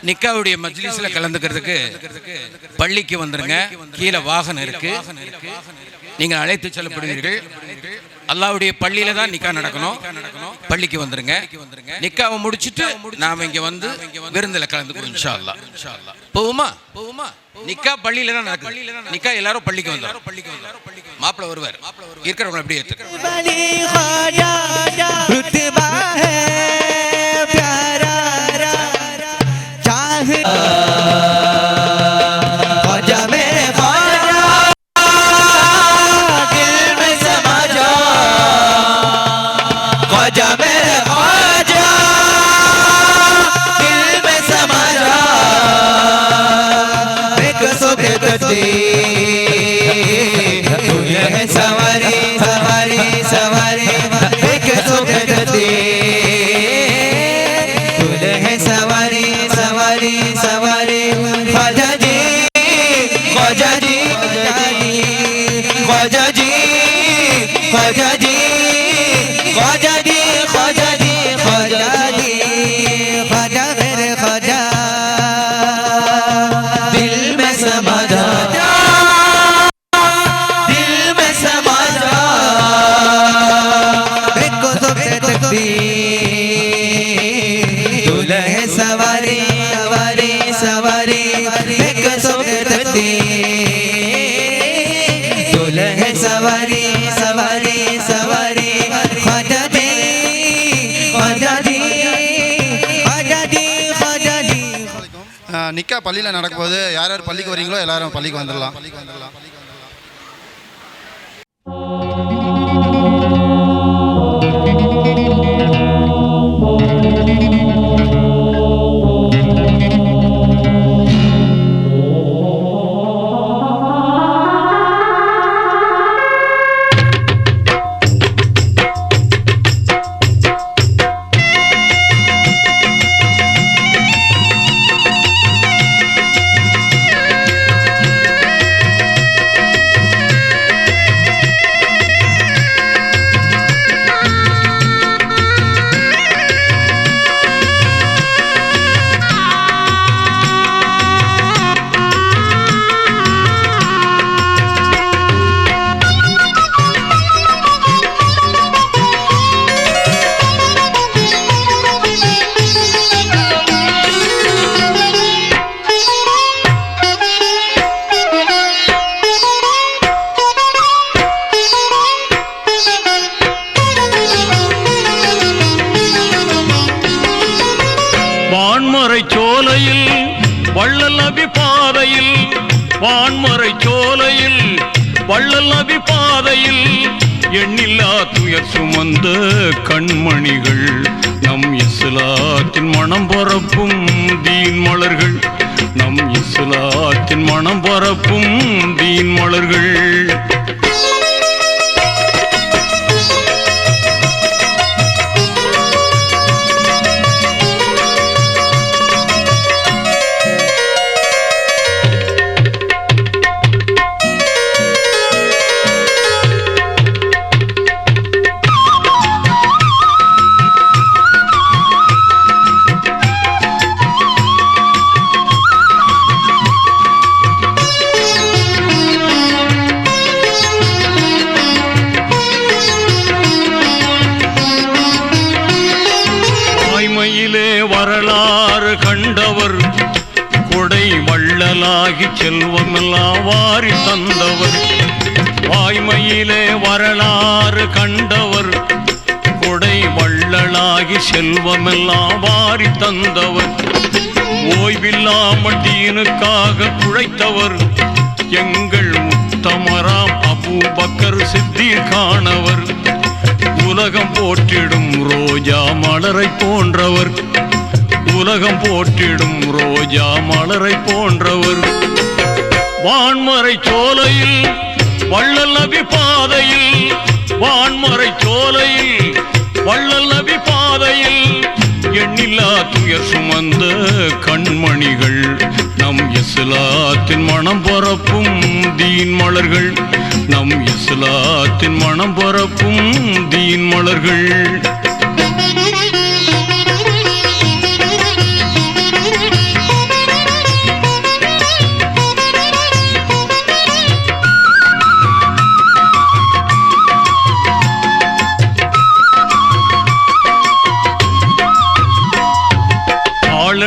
நிக்காவுடைய மஜ்லிஸ்ல கலந்துக்கிறதுக்கு பள்ளிக்கு வந்துருங்க. கீழே வாகனம் இருக்கு, நீங்கள் அழைத்து செல்லப்படுவீர்கள். அல்லாஹ்வுடைய பள்ளியில தான் நிக்கா நடக்கணும். பள்ளிக்கு வந்துருங்க. நிக்காவை முடிச்சுட்டு நாம இங்க வந்து விருந்தில் கலந்துக்கிறோம் இன்ஷா அல்லாஹ். போவுமா? நிக்கா பள்ளியில தான் நடக்குது. நிக்கா எல்லாரும் பள்ளிக்கு வந்துரும். மாப்பிள்ளை வருவார், இருக்கிறவங்க அப்படியே நிக்கா பள்ளியில் நடக்கும்போது யார் யார் பள்ளிக்கு வரீங்களோ எல்லாரும் பள்ளிக்கு வந்துடலாம். வான்மறை சோலையில் வள்ளல் நபி பாதையில் எண்ணில்லா துயர் சுமந்த கண்மணிகள் நம் இஸ்லாத்தின் மனம் பரப்பும் தீன் மலர்கள், நம் இஸ்லாத்தின் மனம் பரப்பும் தீன் மலர்கள். கண்டவர் கொடை வள்ளலாகி செல்வமெல்லாம் வாரி தந்தவர் வாய்மையிலே வரலாறு கண்டவர் கொடை வள்ளலாகி செல்வமெல்லாம் வாரி தந்தவர் ஓய்வில்லாமல் தீனுக்காக உழைத்தவர் எங்கள் உத்தமராம் அபூபக்கர் சித்திகானவர் உலகம் போற்றிடும் ரோஜா மலரை போன்றவர் உலகம் போற்றிடும் ரோஜா மலரை போன்றவர் வான்மறை சோலையில் வள்ளல் நபி பாதையில் வான்மறை சோலையில் வள்ளல் நபி பாதையில் எண்ணில்லா துயர் சுமந்த கண்மணிகள் நம் இஸ்லாத்தின் மனம் பரப்பும் தீன் மலர்கள் நம் இஸ்லாத்தின் மனம் பரப்பும் தீன் மலர்கள்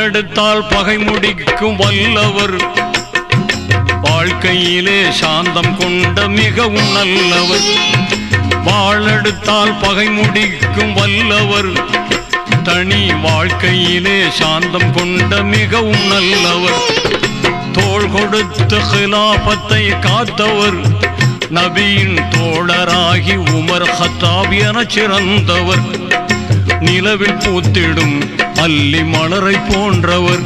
எடுத்தால் பகை முடிக்கும் வல்லவர் வாழ்க்கையிலே சாந்தம் கொண்ட மிகவும் நல்லவர் வாழெடுத்தால் பகை முடிக்கும் வல்லவர் தனி வாழ்க்கையிலே சாந்தம் கொண்ட மிகவும் நல்லவர் தோள் கொடுத்த ஹிலாபத்தை காத்தவர் நபியின் தோழராகி உமர் ஹத்தாப் என சிறந்தவர் நிலவில் பூத்திடும் அல்லி மலரை போன்றவர்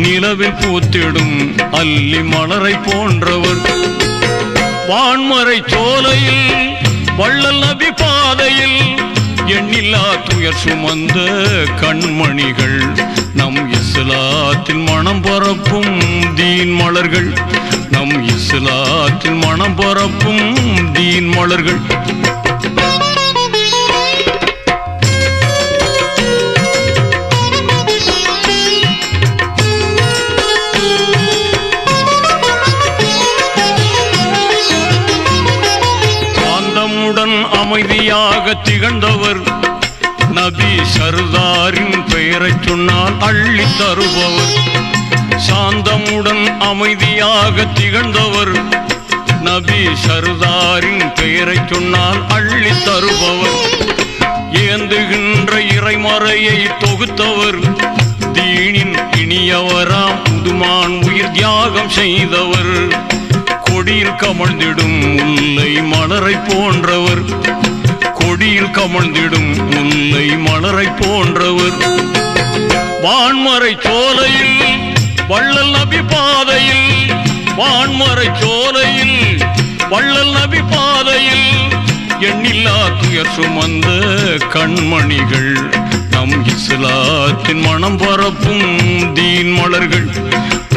நிலவில் பூத்திடும் அல்லி மலரை போன்றவர் வான்மறை சோலையில் வள்ளல் நபி பாதையில் எண்ணில்லா துயர் சுமந்த கண்மணிகள் நம் இஸ்லாத்தின் மனம் பரப்பும் தீன் மலர்கள் நம் இஸ்லாத்தின் மனம் பரப்பும் தீன் மலர்கள் அமைதியாக திகழ்ந்தவர் நபி சர்தாரின் பெயரை சொன்னால் அள்ளி தருபவர் சாந்தமுடன் அமைதியாக திகழ்ந்தவர் நபி சர்தாரின் பெயரை சொன்னால் அள்ளி தருபவர் ஏந்துகின்ற இறைமறையை தொகுத்தவர் தீனின் இனியவராம் புதுமான் உயிர் தியாகம் செய்தவர் கொடியில் கமழ்ந்திடும் முல்லை மலரை போன்றவர் கொடியில் கமழ்ந்திடும் முல்லை மலரை போன்றவர் வான்மறை சோலையில் வள்ளல் நபி பாதையில் வான்மறை சோலையில் வள்ளல் நபி பாதையில் எண்ணில்லா துயர் சுமந்த கண்மணிகள் நம் இஸ்லாத்தின் மனம் பரப்பும் தீன் மலர்கள்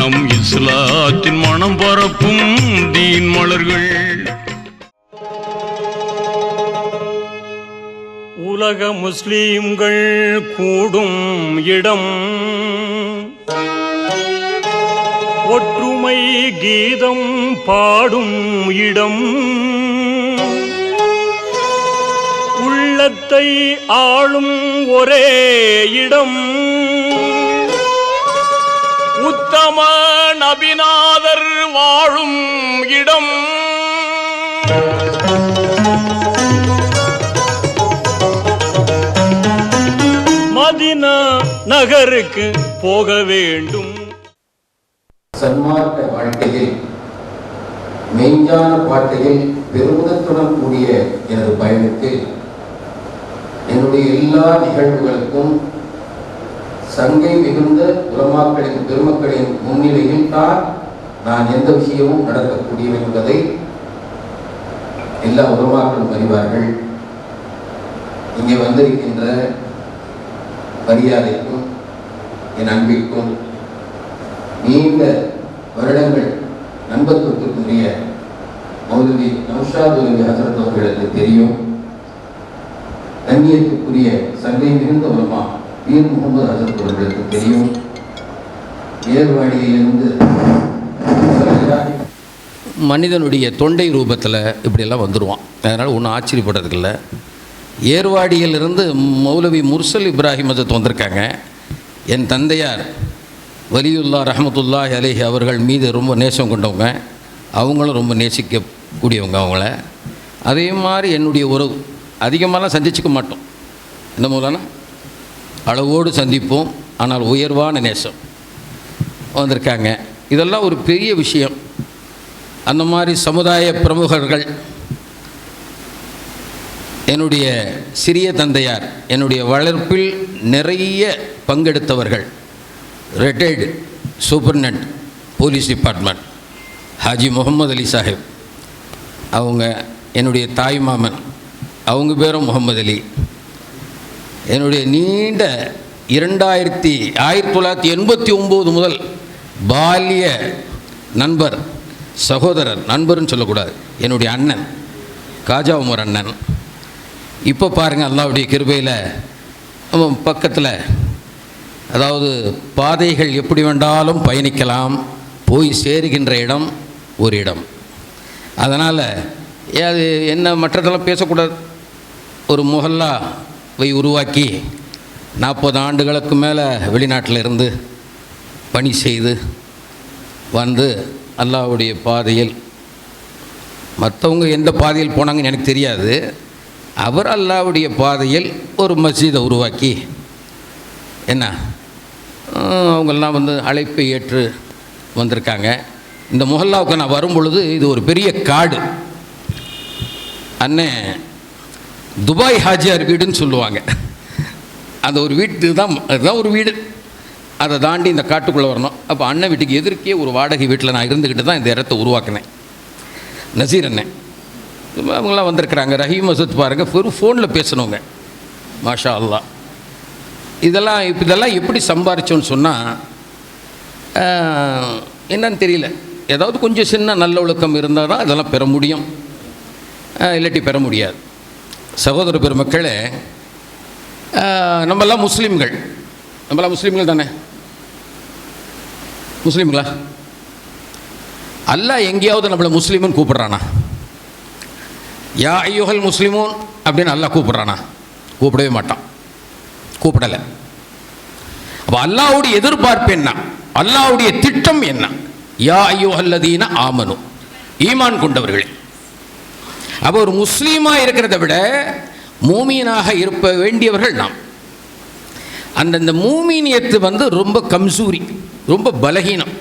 நம் இஸ்லாத்தின் மனம் பரப்பும் தீன் மலர்கள் உலக முஸ்லிம்கள் கூடும் இடம் ஒற்றுமை கீதம் பாடும் இடம் உள்ளத்தை ஆளும் ஒரே இடம் உத்தம நபிநாதர் வாழும் இடம் மதீனா நகருக்கு போக வேண்டும். சன்மார்க்க வாழ்க்கையில் மெய்ஞான பாட்டையில் பெருமிதத்துடன் கூடிய எனது பயணத்தில் என்னுடைய எல்லா நிகழ்வுகளுக்கும் சங்கை மிகுந்த உலமாக்களின் பெருமக்களின் முன்னிலையில் தான் நான் எந்த விஷயமும் நடக்கக்கூடியவன் என்பதை எல்லா உலமாக்களும் அறிவார்கள். இங்கே வந்திருக்கின்ற மரியாதைக்கும் என் அன்பிற்கும் நீண்ட வருடங்கள் நண்பத்துக்குரிய மௌலவி நௌஷாத் ஹசரத் அவர்களுக்கு தெரியும். கண்ணியத்துக்குரிய சங்கை மிகுந்த உலமா பீர் முகமது ஹசரத் அவர்களுக்கு தெரியும். ஏர்வாடியிலிருந்து மனிதனுடைய தொண்டை ரூபத்தில் இப்படியெல்லாம் வந்துடுவான். அதனால் ஒன்றும் ஆச்சரியப்படுறதுக்கு இல்லை. ஏர்வாடியிலிருந்து மௌலவி முர்சல் இப்ராஹிம் ஹசரத் வந்திருக்காங்க. என் தந்தையார் வலியுல்லா ரஹமத்துல்லாஹி அலைஹி அவர்கள் மீது ரொம்ப நேசம் கொண்டவங்க, அவங்களும் ரொம்ப நேசிக்கக்கூடியவங்க அவங்கள. அதே மாதிரி என்னுடைய உறவு அதிகமாகலாம் சந்திச்சுக்க மாட்டோம், இந்த மூலம்னா அளவோடு சந்திப்போம், ஆனால் உயர்வான நேசம் வந்திருக்காங்க. இதெல்லாம் ஒரு பெரிய விஷயம். அந்த மாதிரி சமுதாய பிரமுகர்கள், என்னுடைய சிறிய தந்தையார், என்னுடைய வளர்ப்பில் நிறைய பங்கெடுத்தவர்கள், retired superintendent police department Haji Mohammed Ali Sahib அவங்க, என்னுடைய தாய் மாமன் அவங்க பேரும் முகமது அலி, என்னுடைய நீண்ட 1989 முதல் பால்ய நண்பர், சகோதரர், நண்பர்னு சொல்லக்கூடாது, என்னுடைய அண்ணன் காஜா உமர் அண்ணன். இப்போ பாருங்கள், அல்லாஹ்வுடைய கிருபையில் நம்ம பக்கத்தில், அதாவது பாதைகள் எப்படி வேண்டாலும் பயணிக்கலாம், போய் சேருகின்ற இடம் ஒரு இடம். அதனால் அது என்ன மற்றதெல்லாம் பேசக்கூடாது. ஒரு முஹல்லாவை உருவாக்கி 40 ஆண்டுகளுக்கு மேலே வெளிநாட்டில் இருந்து பணி செய்து வந்து அல்லாஹ்வுடைய பாதையில், மற்றவங்க எந்த பாதையில் போனாங்கன்னு எனக்கு தெரியாது, அவர் அல்லாஹ்வுடைய பாதையில் ஒரு மஸ்ஜிதை உருவாக்கி, என்ன அவங்கெல்லாம் வந்து அழைப்பை ஏற்று வந்திருக்காங்க. இந்த முஹல்லாவுக்கு நான் வரும் பொழுது இது ஒரு பெரிய காடு. அண்ணே துபாய் ஹாஜியார் வீடுன்னு சொல்லுவாங்க. அந்த ஒரு வீட்டு தான், அதுதான் ஒரு வீடு. அதை தாண்டி இந்த காட்டுக்குள்ளே வரணும். அப்போ அண்ணன் வீட்டுக்கு எதிர்க்கே ஒரு வாடகை வீட்டில் நான் இருந்துக்கிட்டு தான் இந்த இடத்த உருவாக்கினேன். நசீர் அண்ணன் அவங்களாம் வந்திருக்கிறாங்க. ரஹீம் மசூத் பாருங்கள், வெறும் ஃபோனில் பேசணுங்க, மாஷா அல்லா. இதெல்லாம் எப்படி சம்பாரிச்சோன்னு சொன்னால் என்னன்னு தெரியல. ஏதாவது கொஞ்சம் சின்ன நல்ல ஒழுக்கம் இருந்தால் தான் இதெல்லாம் பெற முடியும், இல்லாட்டி பெற முடியாது. சகோதர பெருமக்களே, நம்மெல்லாம் முஸ்லீம்கள் தானே? முஸ்லீம்களா? அல்லாஹ் எங்கேயாவது நம்மளை முஸ்லீம்னு கூப்பிட்றானா? யா ஐயுஹல் முஸ்லிமூன் அப்படின்னு அல்லாஹ் கூப்பிட்றானா? கூப்பிடவே மாட்டான், கூப்பிடலை. அப்போ அல்லாஹ்வுடைய எதிர்பார்ப்பு என்ன, அல்லாஹ்வுடைய திட்டம் என்ன? யா ஐயுஹல்லதீன ஆமனு, ஈமான் கொண்டவர்களே. அப்போ ஒரு முஸ்லீமாக இருக்கிறத விட மூமீனாக இருக்க வேண்டியவர்கள் நாம். அந்தந்த மூமீனியத்து வந்து ரொம்ப கம்சூரி, ரொம்ப பலகீனம்.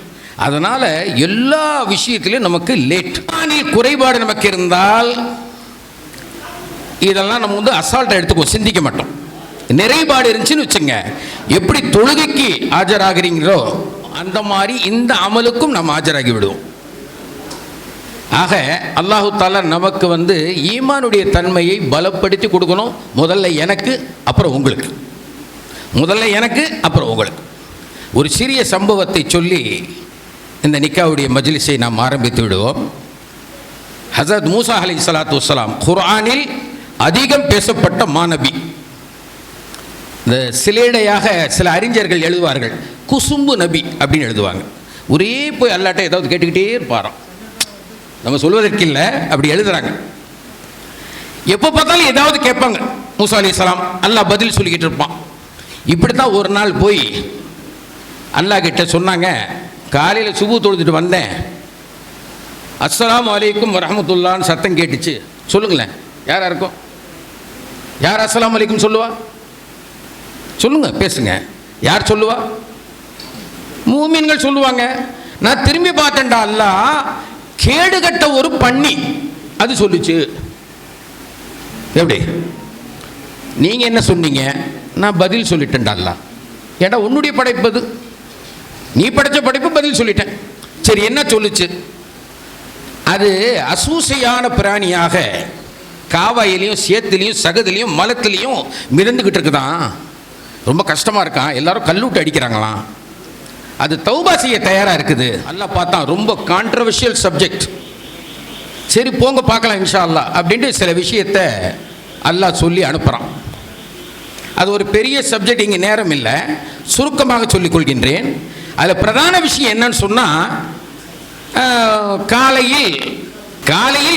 அதனால் எல்லா விஷயத்திலையும் நமக்கு லேட். குறைபாடு நமக்கு இருந்தால் இதெல்லாம் நம்ம வந்து அசால்ட்டாக எடுத்துக்குவோம், சிந்திக்க மாட்டோம். நிறைபாடு இருந்துச்சுன்னு வச்சுங்க, எப்படி தொழுகைக்கு ஆஜராகிறீங்களோ அந்த மாதிரி இந்த அமலுக்கும் நம்ம ஆஜராகி விடுவோம். ஆக அல்லாஹு தாலா நமக்கு வந்து ஈமானுடைய தன்மையை பலப்படுத்தி கொடுக்கணும். முதல்ல எனக்கு, அப்புறம் உங்களுக்கு. முதல்ல எனக்கு, அப்புறம் உங்களுக்கு. ஒரு சிறிய சம்பவத்தை சொல்லி இந்த நிக்காவுடைய மஜ்லிஸை நாம் ஆரம்பித்து விடுவோம். ஹஸரத் மூசா அலைஹிஸ்ஸலாத்து வஸ்ஸலாம் குர்ஆனில் அதிகம் பேசப்பட்ட மாநபி. இந்த சிலேடையாக சில அறிஞர்கள் எழுதுவார்கள், குசும்பு நபி அப்படின்னு எழுதுவாங்க. ஒரே போய் அல்லாட்ட ஏதாவது கேட்டுக்கிட்டே இருப்பாராம், நம்ம சொல்வதற்கு இல்லை, அப்படி எழுதுறாங்க. எப்போ பார்த்தாலும் ஏதாவது கேட்பாங்க மூசா அலைஹிஸ்ஸலாம், அல்லாஹ் பதில் சொல்லிக்கிட்டு இருப்பான். இப்படி தான் ஒரு நாள் போய் அல்லாஹ் கிட்ட சொன்னாங்க, காலையில் சுபு தொழுதுட்டு வந்தேன், அஸ்ஸலாமு அலைக்கும் வரஹ்மத்துல்லாஹ்னு சத்தம் கேட்டுச்சு. சொல்லுங்களேன், யாரா இருக்கும்? யார் அஸ்ஸலாமு அலைக்கும் சொல்லுவா? சொல்லுங்க, பேசுங்க. யார் சொல்லுவா? மூமின்கள் சொல்லுவாங்க. நான் திரும்பி பார்த்தேன்டா, அல்லாஹ் கேடுகட்ட ஒரு பண்ணி அது சொல்லுச்சு. எப்படி? நீங்க என்ன சொன்னீங்க? நான் பதில் சொல்லிட்டேன்டா அல்லாஹ். ஏண்டா உன்னுடைய படைப்பு அது, நீ படைச்ச படைப்பு, பதில் சொல்லிட்டேன். சரி, என்ன சொல்லுச்சு? அது அசூசையான பிராணியாக காவாயிலையும் சேத்துலையும் சகதிலையும் மலத்திலையும் மிதந்துக்கிட்டு இருக்குதான். ரொம்ப கஷ்டமாக இருக்கான், எல்லாரும் கல்லூட்டு அடிக்கிறாங்களாம். அது தௌபா செய்ய தயாராக இருக்குது. அல்லாஹ் பார்த்தா ரொம்ப கான்ட்ரவர்ஷியல் சப்ஜெக்ட். சரி போங்க பார்க்கலாம் இன்ஷா அல்லாஹ் அப்படின்ட்டு சில விஷயத்தை அல்லாஹ் சொல்லி அனுப்புகிறான். அது ஒரு பெரிய சப்ஜெக்ட், இங்கே நேரம் இல்லை, சுருக்கமாக சொல்லிக் கொள்கின்றேன். அதில் பிரதான விஷயம் என்னன்னு சொன்னால், காலையில்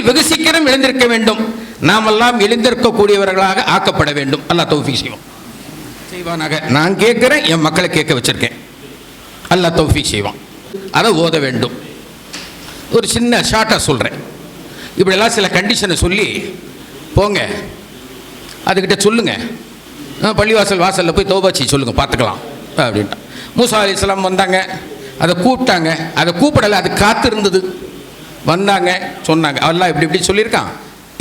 வெகு சீக்கிரம் எழுந்திருக்க வேண்டும். நாமெல்லாம் எழுந்திருக்கக்கூடியவர்களாக ஆக்கப்பட வேண்டும். அல்லாஹ் தௌஃபீக் செய்வானாக. நான் கேட்குறேன், என் மக்களை கேட்க வச்சிருக்கேன். அல்லாஹ் தௌஃபீக் செய்வான். அதை ஓத வேண்டும். ஒரு சின்ன ஷார்ட்டாக சொல்கிறேன். இப்படியெல்லாம் சில கண்டிஷனை சொல்லி போங்க, அதுக்கிட்ட சொல்லுங்கள், பள்ளிவாசல் வாசலில் போய் தௌபா செய்ய சொல்லுங்கள், பார்த்துக்கலாம் அப்படின்ட்டு. மூசா அலைஹிஸ்ஸலாம் வந்தாங்க, அதை கூப்பிட்டாங்க, அதை கூப்பிடலை, அது காத்து இருந்தது. வந்தாங்க, சொன்னாங்க, அல்லாஹ் இப்படி இப்படி சொல்லியிருக்கான்,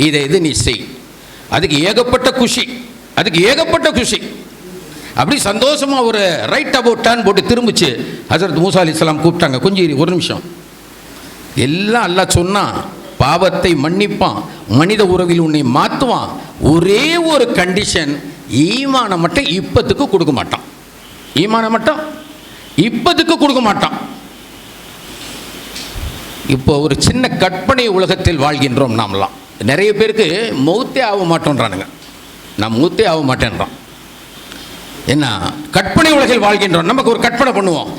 இதை இது நீ செய். அதுக்கு ஏகப்பட்ட குஷி, அதுக்கு ஏகப்பட்ட குஷி. அப்படி சந்தோஷமாக ஒரு ரைட் அபவுட் டர்ன் போட்டு திரும்பிச்சு. ஹஸரத் மூசா அலைஹிஸ்ஸலாம் கூப்பிட்டாங்க, கொஞ்சம் ஒரு நிமிஷம். எல்லாம் அல்லாஹ் சொன்னான், பாவத்தை மன்னிப்பான், மனித உறவில் உன்னை மாற்றுவான். ஒரே ஒரு கண்டிஷன், ஈமானை மட்டும் இப்பத்துக்கு கொடுக்க மாட்டான். ஈமானை மட்டும் இப்பத்துக்கு கொடுக்க மாட்டான். இப்போ ஒரு சின்ன கற்பனை உலகத்தில் வாழ்கின்றோம் நாமெல்லாம். நிறைய பேருக்கு மௌத்தே ஆக மாட்டோன்றானுங்க. நான் மௌத்தே ஆக மாட்டேன்றான். என்ன கற்பனை உலகில் வாழ்கின்றோம். நமக்கு ஒரு கற்பனை பண்ணுவோம்.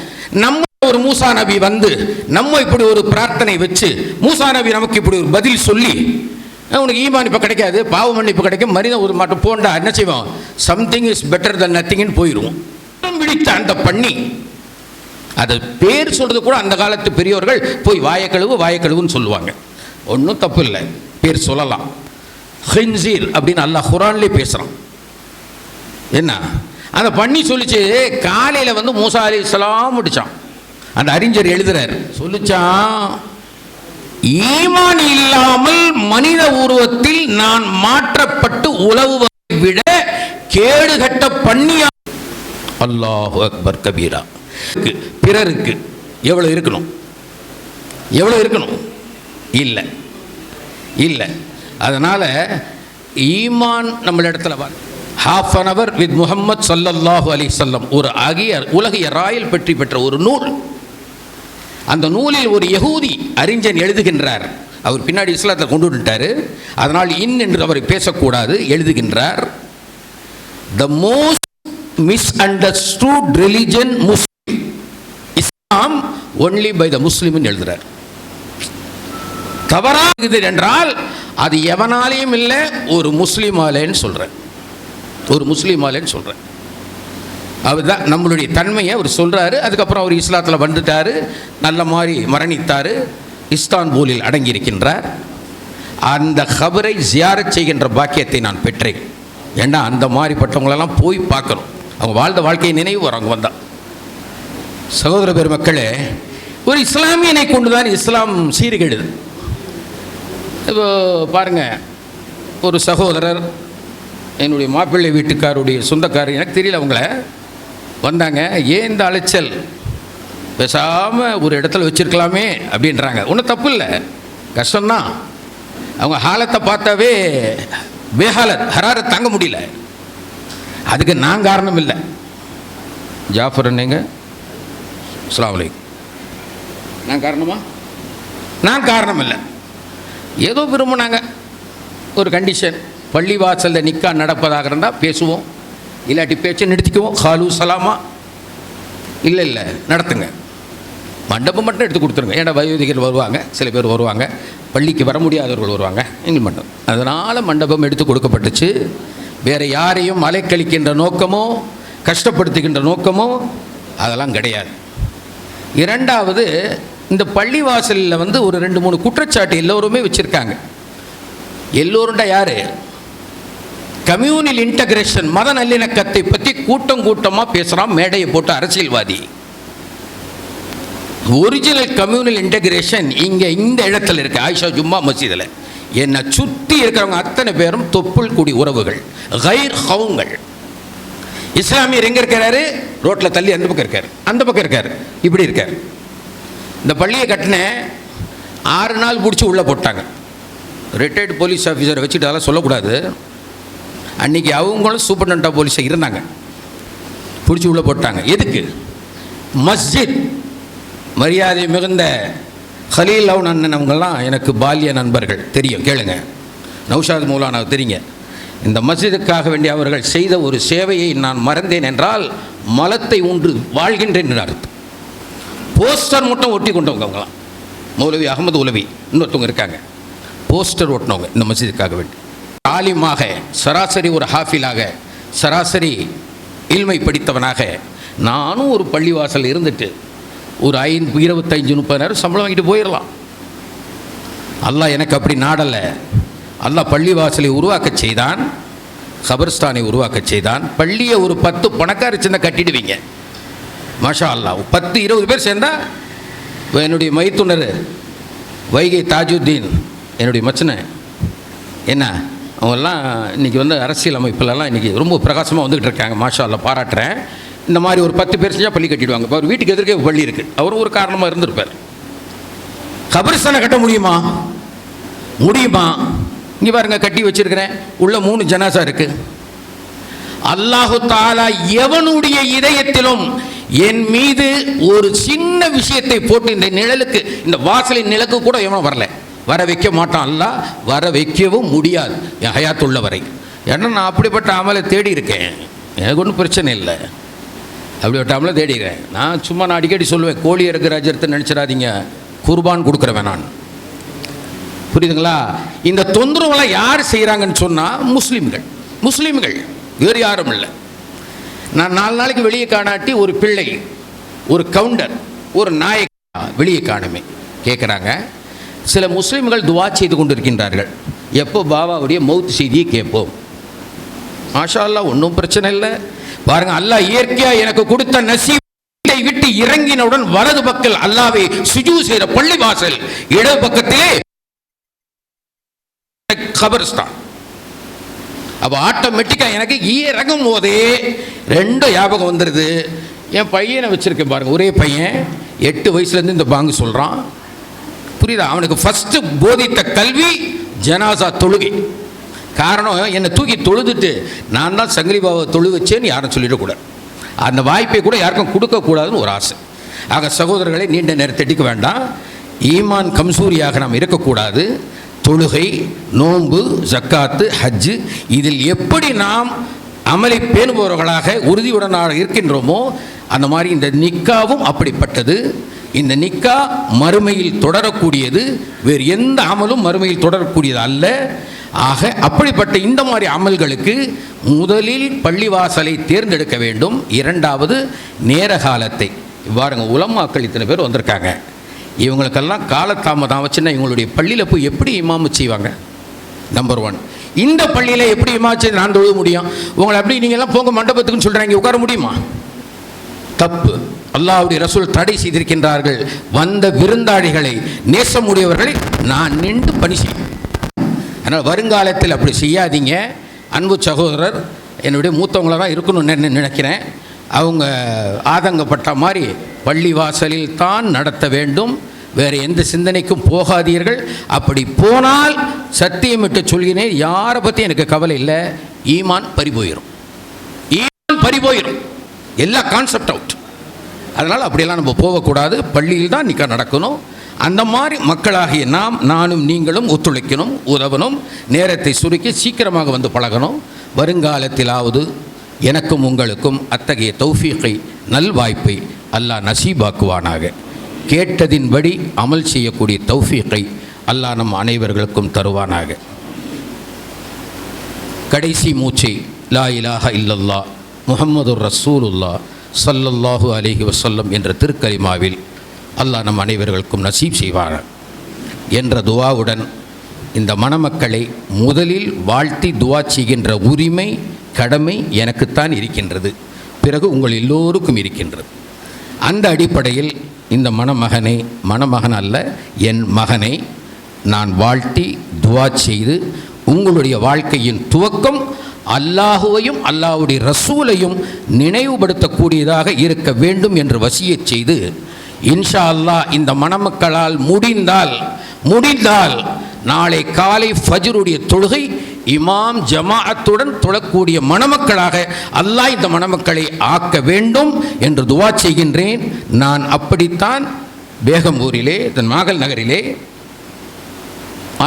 நம்ம ஒரு மூசா நபி வந்து நம்ம இப்படி ஒரு பிரார்த்தனை வச்சு, மூசா நபி நமக்கு இப்படி ஒரு பதில் சொல்லி, உனக்கு ஈமான் இப்போ கிடைக்காது, பாவ மன்னிப்பு கிடைக்கும், மனித ஒரு மட்டும் போண்டா, என்ன செய்வோம், சம்திங் இஸ் பெட்டர் தன் நத்திங்னு போயிடுவோம். விழித்த அந்த பண்ணி, அது பேர் சொல்கிறது கூட அந்த காலத்து பெரியவர்கள் போய் வாயக்கழுவு வாயக்கழுவுன்னு சொல்லுவாங்க. ஒன்றும் தப்பு இல்லை, பேர் சொல்லலாம். ஹின்சீர் அப்படின்னு அல்லாஹ் குர்ஆன்லேயே பேசுகிறான். என்ன அந்த பண்ணி சொல்லிச்சு, காலையில் வந்து மூசா அலைஹிஸ்ஸலாம் முடித்தான். அந்த அறிஞர் எழுதுறார், சொல்லிச்சான், ஈமான் இல்லாமல் மனித உருவத்தில் நான் மாற்றப்பட்டு உலவுவதை விட கேடுகட்ட பண்ணியா. அல்லாஹு அக்பர் கபீரா. பிறருக்கு எவ்வளவு இருக்கணும், எவ்வளவு இருக்கணும்? இல்லை இல்லை. அதனால ஈமான் நம்மள இடத்துல half an hour with Muhammad ஸல்லல்லாஹு அலைஹி வஸல்லம், ஒரு உலகிய ராயல் பற்றி பெற்ற ஒரு நூல். அந்த நூலில் ஒரு யகூதி அறிஞன் எழுதுகின்றார். அவர் பின்னாடி இஸ்லாத்தை கொண்டு வந்துட்டார், அதனால் என்று அவரை பேசக்கூடாது. எழுதுகின்றார், the most misunderstood religion Muslim, Islam only by the Muslim எழுதுறார். தவறாக என்றால் அது எவனாலையும் இல்லை, ஒரு முஸ்லிமாலேன்னு சொல்கிறேன், ஒரு முஸ்லீமாலேன்னு சொல்கிறேன். அதுதான் நம்மளுடைய தன்மையை அவர் சொல்கிறாரு. அதுக்கப்புறம் அவர் இஸ்லாத்தில் வந்துட்டார், நல்ல மாதிரி மரணித்தார், இஸ்தான்பூலில் அடங்கியிருக்கின்றார். அந்த கபரை ஜியாரத் செய்கின்ற பாக்கியத்தை நான் பெற்றேன். ஏன்னா அந்த மாதிரிப்பட்டவங்களெல்லாம் போய் பார்க்கணும், அவங்க வாழ்ந்த வாழ்க்கையை நினைவு வரும் அங்கே வந்தால். சகோதர பெருமக்களே, ஒரு இஸ்லாமியனை கொண்டு தான் இஸ்லாம் சீர்கெடுது. இப்போ பாருங்கள், ஒரு சகோதரர், என்னுடைய மாப்பிள்ளை வீட்டுக்காருடைய சொந்தக்காரர், எனக்கு தெரியல, அவங்கள வந்தாங்க, ஏன் இந்த அலைச்சல், பேசாமல் ஒரு இடத்துல வச்சுருக்கலாமே அப்படின்றாங்க. ஒன்றும் தப்பு இல்லை, கஷ்டம்தான். அவங்க ஹாலத்தை பார்த்தாவே பேஹாலத், ஹராரத் தாங்க முடியல. அதுக்கு நான் காரணம் இல்லை. ஜாஃபர் நீங்கள் அஸ்ஸலாமு அலைக்கும், நான் காரணமா? நான் காரணம் இல்லை. ஏதோ விரும்பினாங்க, ஒரு கண்டிஷன், பள்ளி வாசலில் நிக்கா நடப்பதாக இருந்தால் பேசுவோம், இல்லாட்டி பேச்சை நிறுத்திக்குவோம். ஹாலு சலாமா, இல்லை இல்லை நடத்துங்க, மண்டபம் மட்டும் எடுத்து கொடுத்துருங்க. ஏன்னா வயோதிகர்கள் வருவாங்க, சில பேர் வருவாங்க, பள்ளிக்கு வர முடியாதவர்கள் வருவாங்க, எங்கள் மண்டபம். அதனால் மண்டபம் எடுத்து கொடுக்கப்பட்டுச்சு. வேறு யாரையும் அலைக்கழிக்கின்ற நோக்கமோ கஷ்டப்படுத்துகின்ற நோக்கமோ அதெல்லாம் கிடையாது. இரண்டாவது, இந்த பள்ளிவாசலில் வந்து ஒரு 2-3 குற்றச்சாட்டு எல்லோருமே வச்சுருக்காங்க. எல்லோருண்டா யார்? கம்யூனல் இன்டகிரேஷன், மத நல்லிணக்கத்தை பற்றி கூட்டமாக பேசுகிறான், மேடையை போட்டு அரசியல்வாதி. ஒரிஜினல் கம்யூனல் இன்டகிரேஷன் இங்கே இந்த இடத்துல இருக்குது, ஆயிஷா ஜும்மா மசீதில். என்னை சுற்றி இருக்கிறவங்க அத்தனை பேரும் தொப்புள் குடி உறவுகள், கைர் ஹவுங்கள். இஸ்லாமியர் எங்கே இருக்கிறாரு? ரோட்டில் தள்ளி அந்த பக்கம் இருக்கார், அந்த பக்கம் இருக்கார், இப்படி இருக்கார். இந்த பள்ளியை கட்டின 6 நாள் பிடிச்சி உள்ளே போட்டாங்க. ரிட்டையர்டு போலீஸ் ஆஃபீஸரை வச்சுட்டு அதெல்லாம் சொல்லக்கூடாது. அன்றைக்கி அவங்களும் சூப்பர்டென்ட் ஆஃப் போலீஸாக இருந்தாங்க, பிடிச்சி உள்ளே போட்டாங்க. எதுக்கு? மஸ்ஜித். மரியாதை மிகுந்த ஹலீல் லவ் அண்ணன் அவங்கெல்லாம் எனக்கு பால்ய நண்பர்கள், தெரியும், கேளுங்க. நௌஷாத் மௌலானாவுக்கு தெரியுங்க. இந்த மஸ்ஜிதுக்காக வேண்டிய அவர்கள் செய்த ஒரு சேவையை நான் மறந்தேன் என்றால் மலத்தை உண்டு வாழ்கின்றேன் என்று அர்த்தம். போஸ்டர் மட்டும் ஒட்டி கொண்டவங்க அவங்களாம். மௌலவி அகமது உலவி இன்னொருத்தவங்க இருக்காங்க, போஸ்டர் ஓட்டினவங்க இந்த மஸ்ஜிதுக்காக வேண்டி. ஆலிமாக, சராசரி ஒரு ஹாஃபிலாக, சராசரி இல்மை படித்தவனாக நானும் ஒரு பள்ளிவாசல் இருந்துட்டு ஒரு 25-30 சம்பளம் வாங்கிட்டு போயிடலாம். அல்லாஹ் எனக்கு அப்படி நாடலை. அல்லாஹ் பள்ளிவாசலை உருவாக்க செய்தான், கபர்ஸ்தானை உருவாக்க செய்தான். பள்ளியை ஒரு 10 பணக்கார சின்ன கட்டிடுவீங்க. மாஷா அல்லாஹ் 10-20 பேர் சேர்ந்தா, என்னுடைய மைத்துனர் வைகை தாஜுத்தீன் என்னுடைய மச்சனை என்ன அவங்கெல்லாம் இன்றைக்கி அரசியல் அமைப்புலலாம் இன்றைக்கி ரொம்ப பிரகாசமாக வந்துக்கிட்டு இருக்காங்க. மாஷா அல்லாஹ் பாராட்டுறேன். இந்த மாதிரி ஒரு 10 பேர் செஞ்சால் பள்ளி கட்டிடுவாங்க. இப்போ அவர் வீட்டுக்கு எதிர்க்கே பள்ளி இருக்குது. அவரும் ஒரு காரணமாக இருந்திருப்பார். கபர்ஸ்தானை கட்ட முடியுமா? முடியுமா? இங்கே பாருங்க, கட்டி வச்சிருக்கிறேன். உள்ள 3 ஜனாசா இருக்குது. அல்லாஹு தஆலா எவனுடைய இதயத்திலும் என் மீது ஒரு சின்ன விஷயத்தை போட்டு இந்த நிழலுக்கு, இந்த வாசலின் நிழலுக்கு கூட எவனும் வர வைக்க மாட்டான். அல்லாஹ் வர வைக்கவும் முடியாது என் ஹயாத்துள்ள வரை. ஏன்னா நான் அப்படிப்பட்ட அமலை தேடி இருக்கேன். எனக்கு ஒன்றும் பிரச்சனை இல்லை. அப்படிப்பட்ட அமலை தேடிக்கிறேன். நான் அடிக்கடி சொல்லுவேன், கோழி இருக்கிற அஜரத்தை நினச்சிடாதீங்க, குர்பான் கொடுக்குறவன் நான். புரியுதுங்களா? இந்த தொந்தரவுலாம் யார் செய்கிறாங்கன்னு சொன்னால் முஸ்லீம்கள், வேறு யாரும் இல்லை. நான் 4 நாளைக்கு வெளியே காணாட்டி ஒரு பிள்ளை, ஒரு கவுண்டர், ஒரு நாயக்கா வெளியே காணுமே கேட்குறாங்க. சில முஸ்லீம்கள் துவா செய்து கொண்டிருக்கின்றார்கள், எப்போ பாபாவுடைய மௌத் செய்தியை கேட்போம். மாஷா அல்லாஹ், ஒன்றும் பிரச்சனை இல்லை. பாருங்க, அல்லாஹ் இயற்கையாக எனக்கு கொடுத்த நசீபை விட்டு இறங்கினவுடன் வலது பக்கத்தில் அல்லாஹ்வை சுஜூத் செய்கிற பள்ளிவாசல், இடது பக்கத்திலே கபர்ஸ்தான். அப்போ ஆட்டோமேட்டிக்காக எனக்கு இறங்கும் போதே 2 ஞாபகம் வந்துடுது. என் பையனை வச்சுருக்கேன் பாருங்கள், ஒரே பையன் 8 வயசுலேருந்து இந்த பாங்கு சொல்கிறான். புரியுதா? அவனுக்கு ஃபஸ்ட்டு போதித்த கல்வி ஜனாசா தொழுகை. காரணம், என்னை தூக்கி தொழுதுட்டு நான் தான் சங்கரி பாபாவை தொழு வச்சேன்னு யாரும் சொல்லிடக்கூடாது. அந்த வாய்ப்பை கூட யாருக்கும் கொடுக்கக்கூடாதுன்னு ஒரு ஆசை. ஆக சகோதரர்களை, நீண்ட நேரம் திட்டிக்க வேண்டாம். ஈமான் கம்சூரியாக நாம் இருக்கக்கூடாது. தொழுகை, நோன்பு, ஜக்காத்து, ஹஜ்ஜு, இதில் எப்படி நாம் அமலை பேணுபவர்களாக உறுதியுடனாக இருக்கின்றோமோ அந்த மாதிரி இந்த நிக்காவும் அப்படிப்பட்டது. இந்த நிக்கா மறுமையில் தொடரக்கூடியது, வேறு எந்த அமலும் மறுமையில் தொடரக்கூடியது அல்ல. ஆக அப்படிப்பட்ட இந்த மாதிரி அமல்களுக்கு முதலில் பள்ளிவாசலை தேர்ந்தெடுக்க வேண்டும். 2வது நேர காலத்தை. பாருங்க, உலமாக்கள் இத்தனை பேர் வந்திருக்காங்க. இவங்களுக்கெல்லாம் காலதாமதம் வச்சுன்னா இவங்களுடைய பள்ளியில் போய் எப்படி இமாமு செய்வாங்க? நம்பர் 1. இந்த பள்ளியில் எப்படி இமாம் செய்து நான் தொழ முடியும்? உங்களை அப்படி நீங்கள்லாம் போங்க மண்டபத்துக்குன்னு சொல்கிறாங்க, உட்கார முடியுமா? தப்பு. அல்லாஹ்வுடைய ரசூல் தடை செய்திருக்கின்றார்கள். வந்த விருந்தாளிகளை, நேசமுடையவர்களை நான் நின்று பணி செய்வேன். அதனால் வருங்காலத்தில் அப்படி செய்யாதீங்க. அன்பு சகோதரர், என்னுடைய மூத்தவங்கள தான் இருக்கணும்னு நினைக்கிறேன். அவங்க ஆதங்கப்பட்ட மாதிரி பள்ளிவாசலில் தான் நடத்த வேண்டும், வேறு எந்த சிந்தனைக்கும் போகாதீர்கள். அப்படி போனால் சத்தியமிட்டு சொல்கிறேன், யாரை பற்றி எனக்கு கவலை இல்லை, ஈமான் பறிபோயிடும். எல்லா கான்செப்ட் அவுட். அதனால் அப்படியெல்லாம் நம்ம போகக்கூடாது. பள்ளியில் தான் நிக்கா நடக்கணும். அந்த மாதிரி மக்களாகிய நானும் நீங்களும் ஒத்துழைக்கணும், உதவணும். நேரத்தை சுருக்கி சீக்கிரமாக வந்து பழகணும். வருங்காலத்திலாவது எனக்கும் உங்களுக்கும் அத்தகைய தௌஃபீக்கை, நல்வாய்ப்பை அல்லாஹ் நசீபாக்குவானாக. கேட்டதின்படி அமல் செய்யக்கூடிய தௌஃபீக்கை அல்லாஹ் நம் அனைவர்களுக்கும் தருவானாக. கடைசி மூச்சை லா இலாஹ இல்லல்லா முஹம்மதுர் ரசூலுல்லாஹ் ஸல்லல்லாஹு அலைஹி வஸல்லம் என்ற திருக்கலிமாவில் அல்லாஹ் நம் அனைவர்களுக்கும் நசீப் செய்வார் என்ற துவாவுடன் இந்த மணமக்களை முதலில் வாழ்த்தி துவா செய்கின்ற உரிமை, கடமை எனக்குத்தான் இருக்கின்றது. பிறகு உங்கள் எல்லோருக்கும் இருக்கின்றது. அந்த அடிப்படையில் இந்த மணமகன் அல்ல, என் மகனை நான் வாழ்த்தி துவா செய்து உங்களுடைய வாழ்க்கையின் துவக்கம் அல்லாஹுவையும் அல்லாஹ்வுடைய ரசூலையும் நினைவுபடுத்தக்கூடியதாக இருக்க வேண்டும் என்று வசியச் செய்து, இன்ஷா அல்லாஹ் இந்த மணமக்களால் முடிந்தால் நாளை காலை ஃபஜ்ருடைய தொழுகை இமாம் ஜமாஅத்துடன் தொழக்கூடிய மணமக்களாக அல்லாஹ் இந்த மணமக்களை ஆக்க வேண்டும் என்று துவா செய்கின்றேன். நான் அப்படித்தான் பேகம்பூரிலே, நாகல் நகரிலே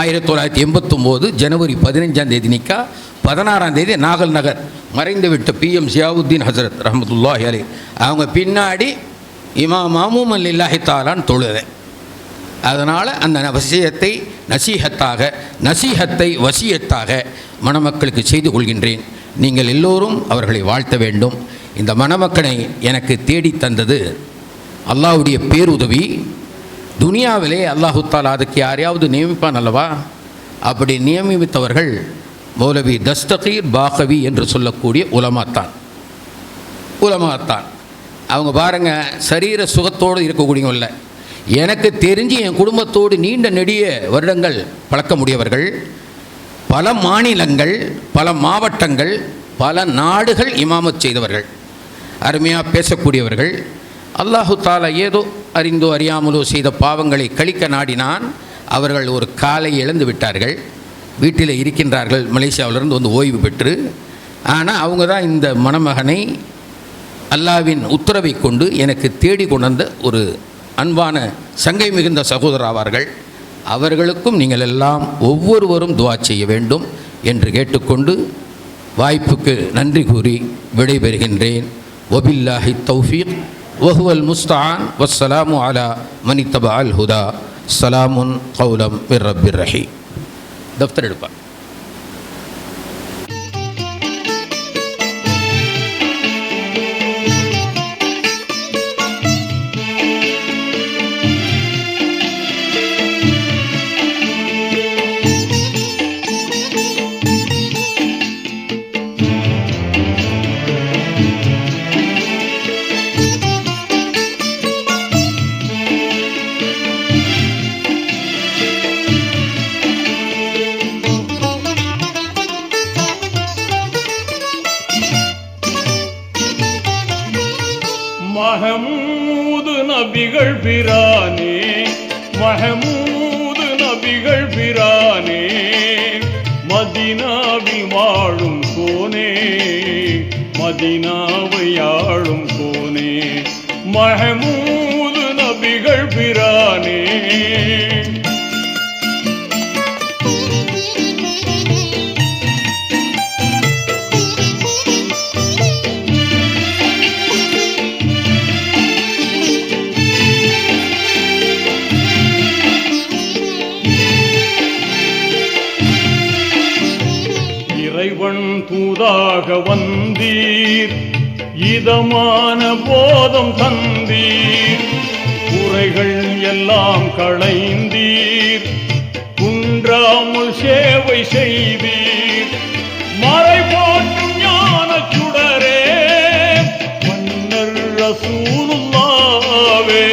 1989 ஜனவரி 15ஆம் தேதி நிக்கா, 16ஆம் தேதி நாகல் நகர் மறைந்துவிட்ட PM ஜியாவுத்தீன் ஹசரத் ரஹ்மத்துல்லாஹி அலைஹி அவங்க பின்னாடி இமாம் மாமூமன் லில்லாஹி தஆலான்னு தொழுதேன். அதனால் அந்த வசியத்தை நசீஹத்தை வசியத்தாக மணமக்களுக்கு செய்து கொள்கின்றேன். நீங்கள் எல்லோரும் அவர்களை வாழ்த்த வேண்டும். இந்த மணமக்களை எனக்கு தேடி தந்தது அல்லாஹ்வுடைய பேருதவி. துனியாவிலே அல்லாஹு தாலா அதுக்கு யாரையாவது நியமிப்பான் அல்லவா? அப்படி நியமித்தவர்கள் மௌலவி தஸ்தகீர் பாகவி என்று சொல்லக்கூடிய உலமாத்தான். அவங்க பாருங்கள், சரீர சுகத்தோடு இருக்கக்கூடியவங்க இல்லை. எனக்கு தெரிஞ்சு என் குடும்பத்தோடு நீண்ட நெடிய வருடங்கள் பழக்க முடியவர்கள். பல மாநிலங்கள், பல மாவட்டங்கள், பல நாடுகள் இமாமத் செய்தவர்கள், அருமையாக பேசக்கூடியவர்கள். அல்லாஹு தாலா ஏதோ அறிந்தோ அறியாமலோ செய்த பாவங்களை கழிக்க நாடினான். அவர்கள் ஒரு காலை இழந்து விட்டார்கள். வீட்டில் இருக்கின்றார்கள், மலேசியாவிலிருந்து வந்து ஓய்வு பெற்று. ஆனால் அவங்க தான் இந்த மணமகனை அல்லாவின் உத்தரவை கொண்டு எனக்கு தேடி கொண்டு வந்த ஒரு அன்பான சங்கை மிகுந்த சகோதரர் ஆவார்கள். அவர்களுக்கும் நீங்கள் எல்லாம் ஒவ்வொருவரும் துஆ செய்ய வேண்டும் என்று கேட்டுக்கொண்டு வாய்ப்புக்கு நன்றி கூறி விடைபெறுகின்றேன். வபில்லாஹி தௌஃபீக் வஹுவல் முஸ்தஆன் வஸ்ஸலாமு அலா மன் இத்தபஅல் ஹுதா. ஸலாமுன் கௌலம் மிர் ரப்பிர் ரஹீம். தஃப்தர் எடுப்பார். மஹமூது நபிகள் பிரானே, மஹமூது நபிகள் பிரானே, மதீனாவில் வாழும் கோனே, மதீனாவை ஆளும் கோனே, மஹமூது நபிகள் பிரானே. இறைவன் தூதாக வந்தீர், இதமான போதம் தந்தீர், குறைகள் எல்லாம் களைந்தீர், குன்றாமல் சேவை செய்தீர், மறை போற்றும் ஞான சுடரே, மன்னர் ரசூலுல்லாவே,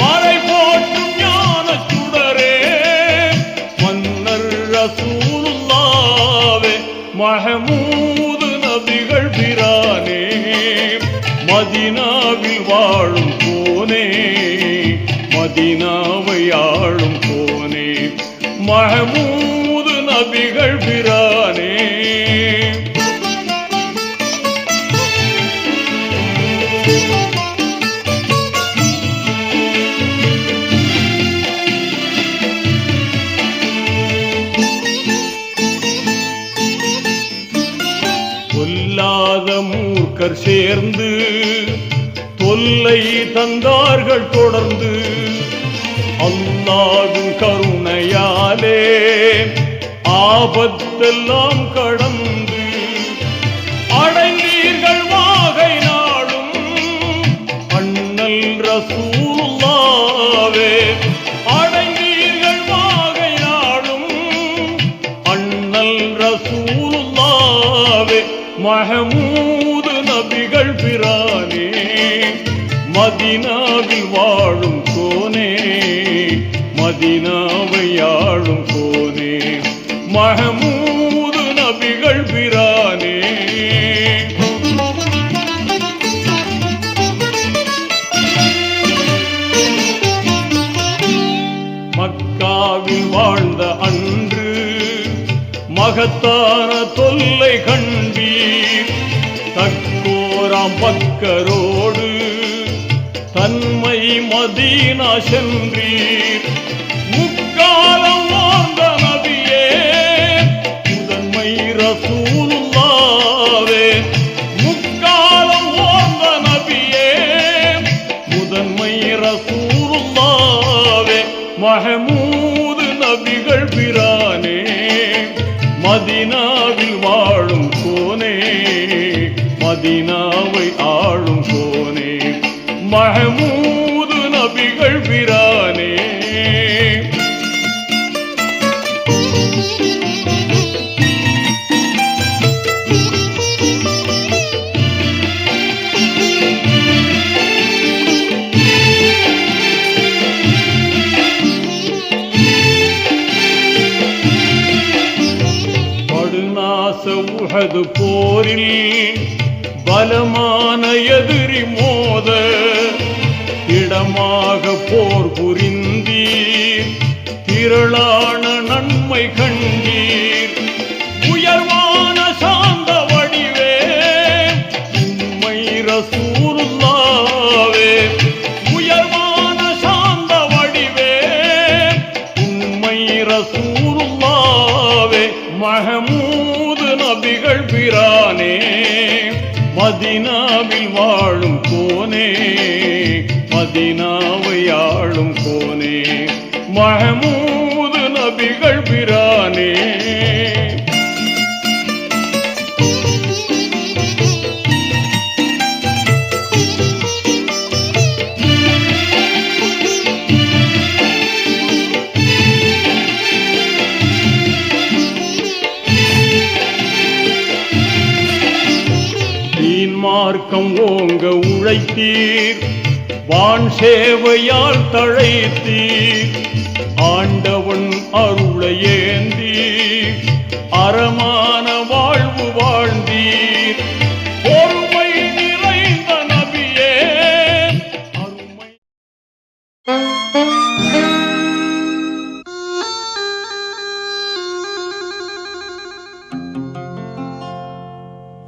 மறை போற்றும் ஞான சுடரே, மன்னர் ரசூலுல்லாவே, மஹமூது நபிகள் பிரானே, மதீனாவில் வாழும் கோனே, மதீனாவை ஆளும் கோனே, மஹமூது நபிகள் பிரானே. பொல்லாத மூர்க்கர் சேர்ந்து தொல்லை தந்தார்கள் தொடர்ந்து, அல்லாஹ்வின் கருணையாலே ஆபத்தெல்லாம் கடந்து அடைந்தீர்கள் வாகை நாடும் அண்ணல் ரசூலுல்லாவே, அடைந்தீர்கள் வாகை நாடும் அண்ணல் ரசூலுல்லாவே, மஹமூது நபிகள் பிரானே, மதீனாவில் வாழும் கோனே, மதீனாவை ஆளும் கோனே, மஹமூது நபிகள் பிரானே. மக்காவில் வாழ்ந்த அன்று மகத்தான தொல்லை கண்டீர், தக்கோராம் பக்கரோடு தன்மை மதீனா சென்றீர், முக்காலம் வாழ்ந்த நபியே, முதன்மை ரசூலுல்லாவே, முக்காலம் வாழ்ந்த நபியே, முதன்மை ரசூலுல்லாவே, மஹமூது நபிகள் பிரானே, மதீனாவில் வாழும் கோனே, மதீனாவை ஆளும் கோனே, மஹமூது நபிகள் பிரானே. உஹது போரில் பலமான எதிரி மோத இடமாக போர் புரிந்தீர், திரளான நன்மை கண்டீர். உயர்வான சாந்த வடிவே உம்மை ரசூலுல்லாவே, உயர்வான சாந்த வடிவே உம்மை ரசூலுல்லாவே. மஹமூது நபிகள் பிரானே, மதீனாவில் வாழும் கோனே, மதீனாவை ஆளும் கோனே, மஹமூது நபிகள் பிரானே. மார்க்கம் ஓங்க உழைத்தீர், வான் சேவையால் தழைத்தீர். ஆண்டவன் அருளை ஏந்தீர், அறமான வாழ்வு வாழ்ந்தீர். பொறுமை நிறைந்த நபியே அருமை.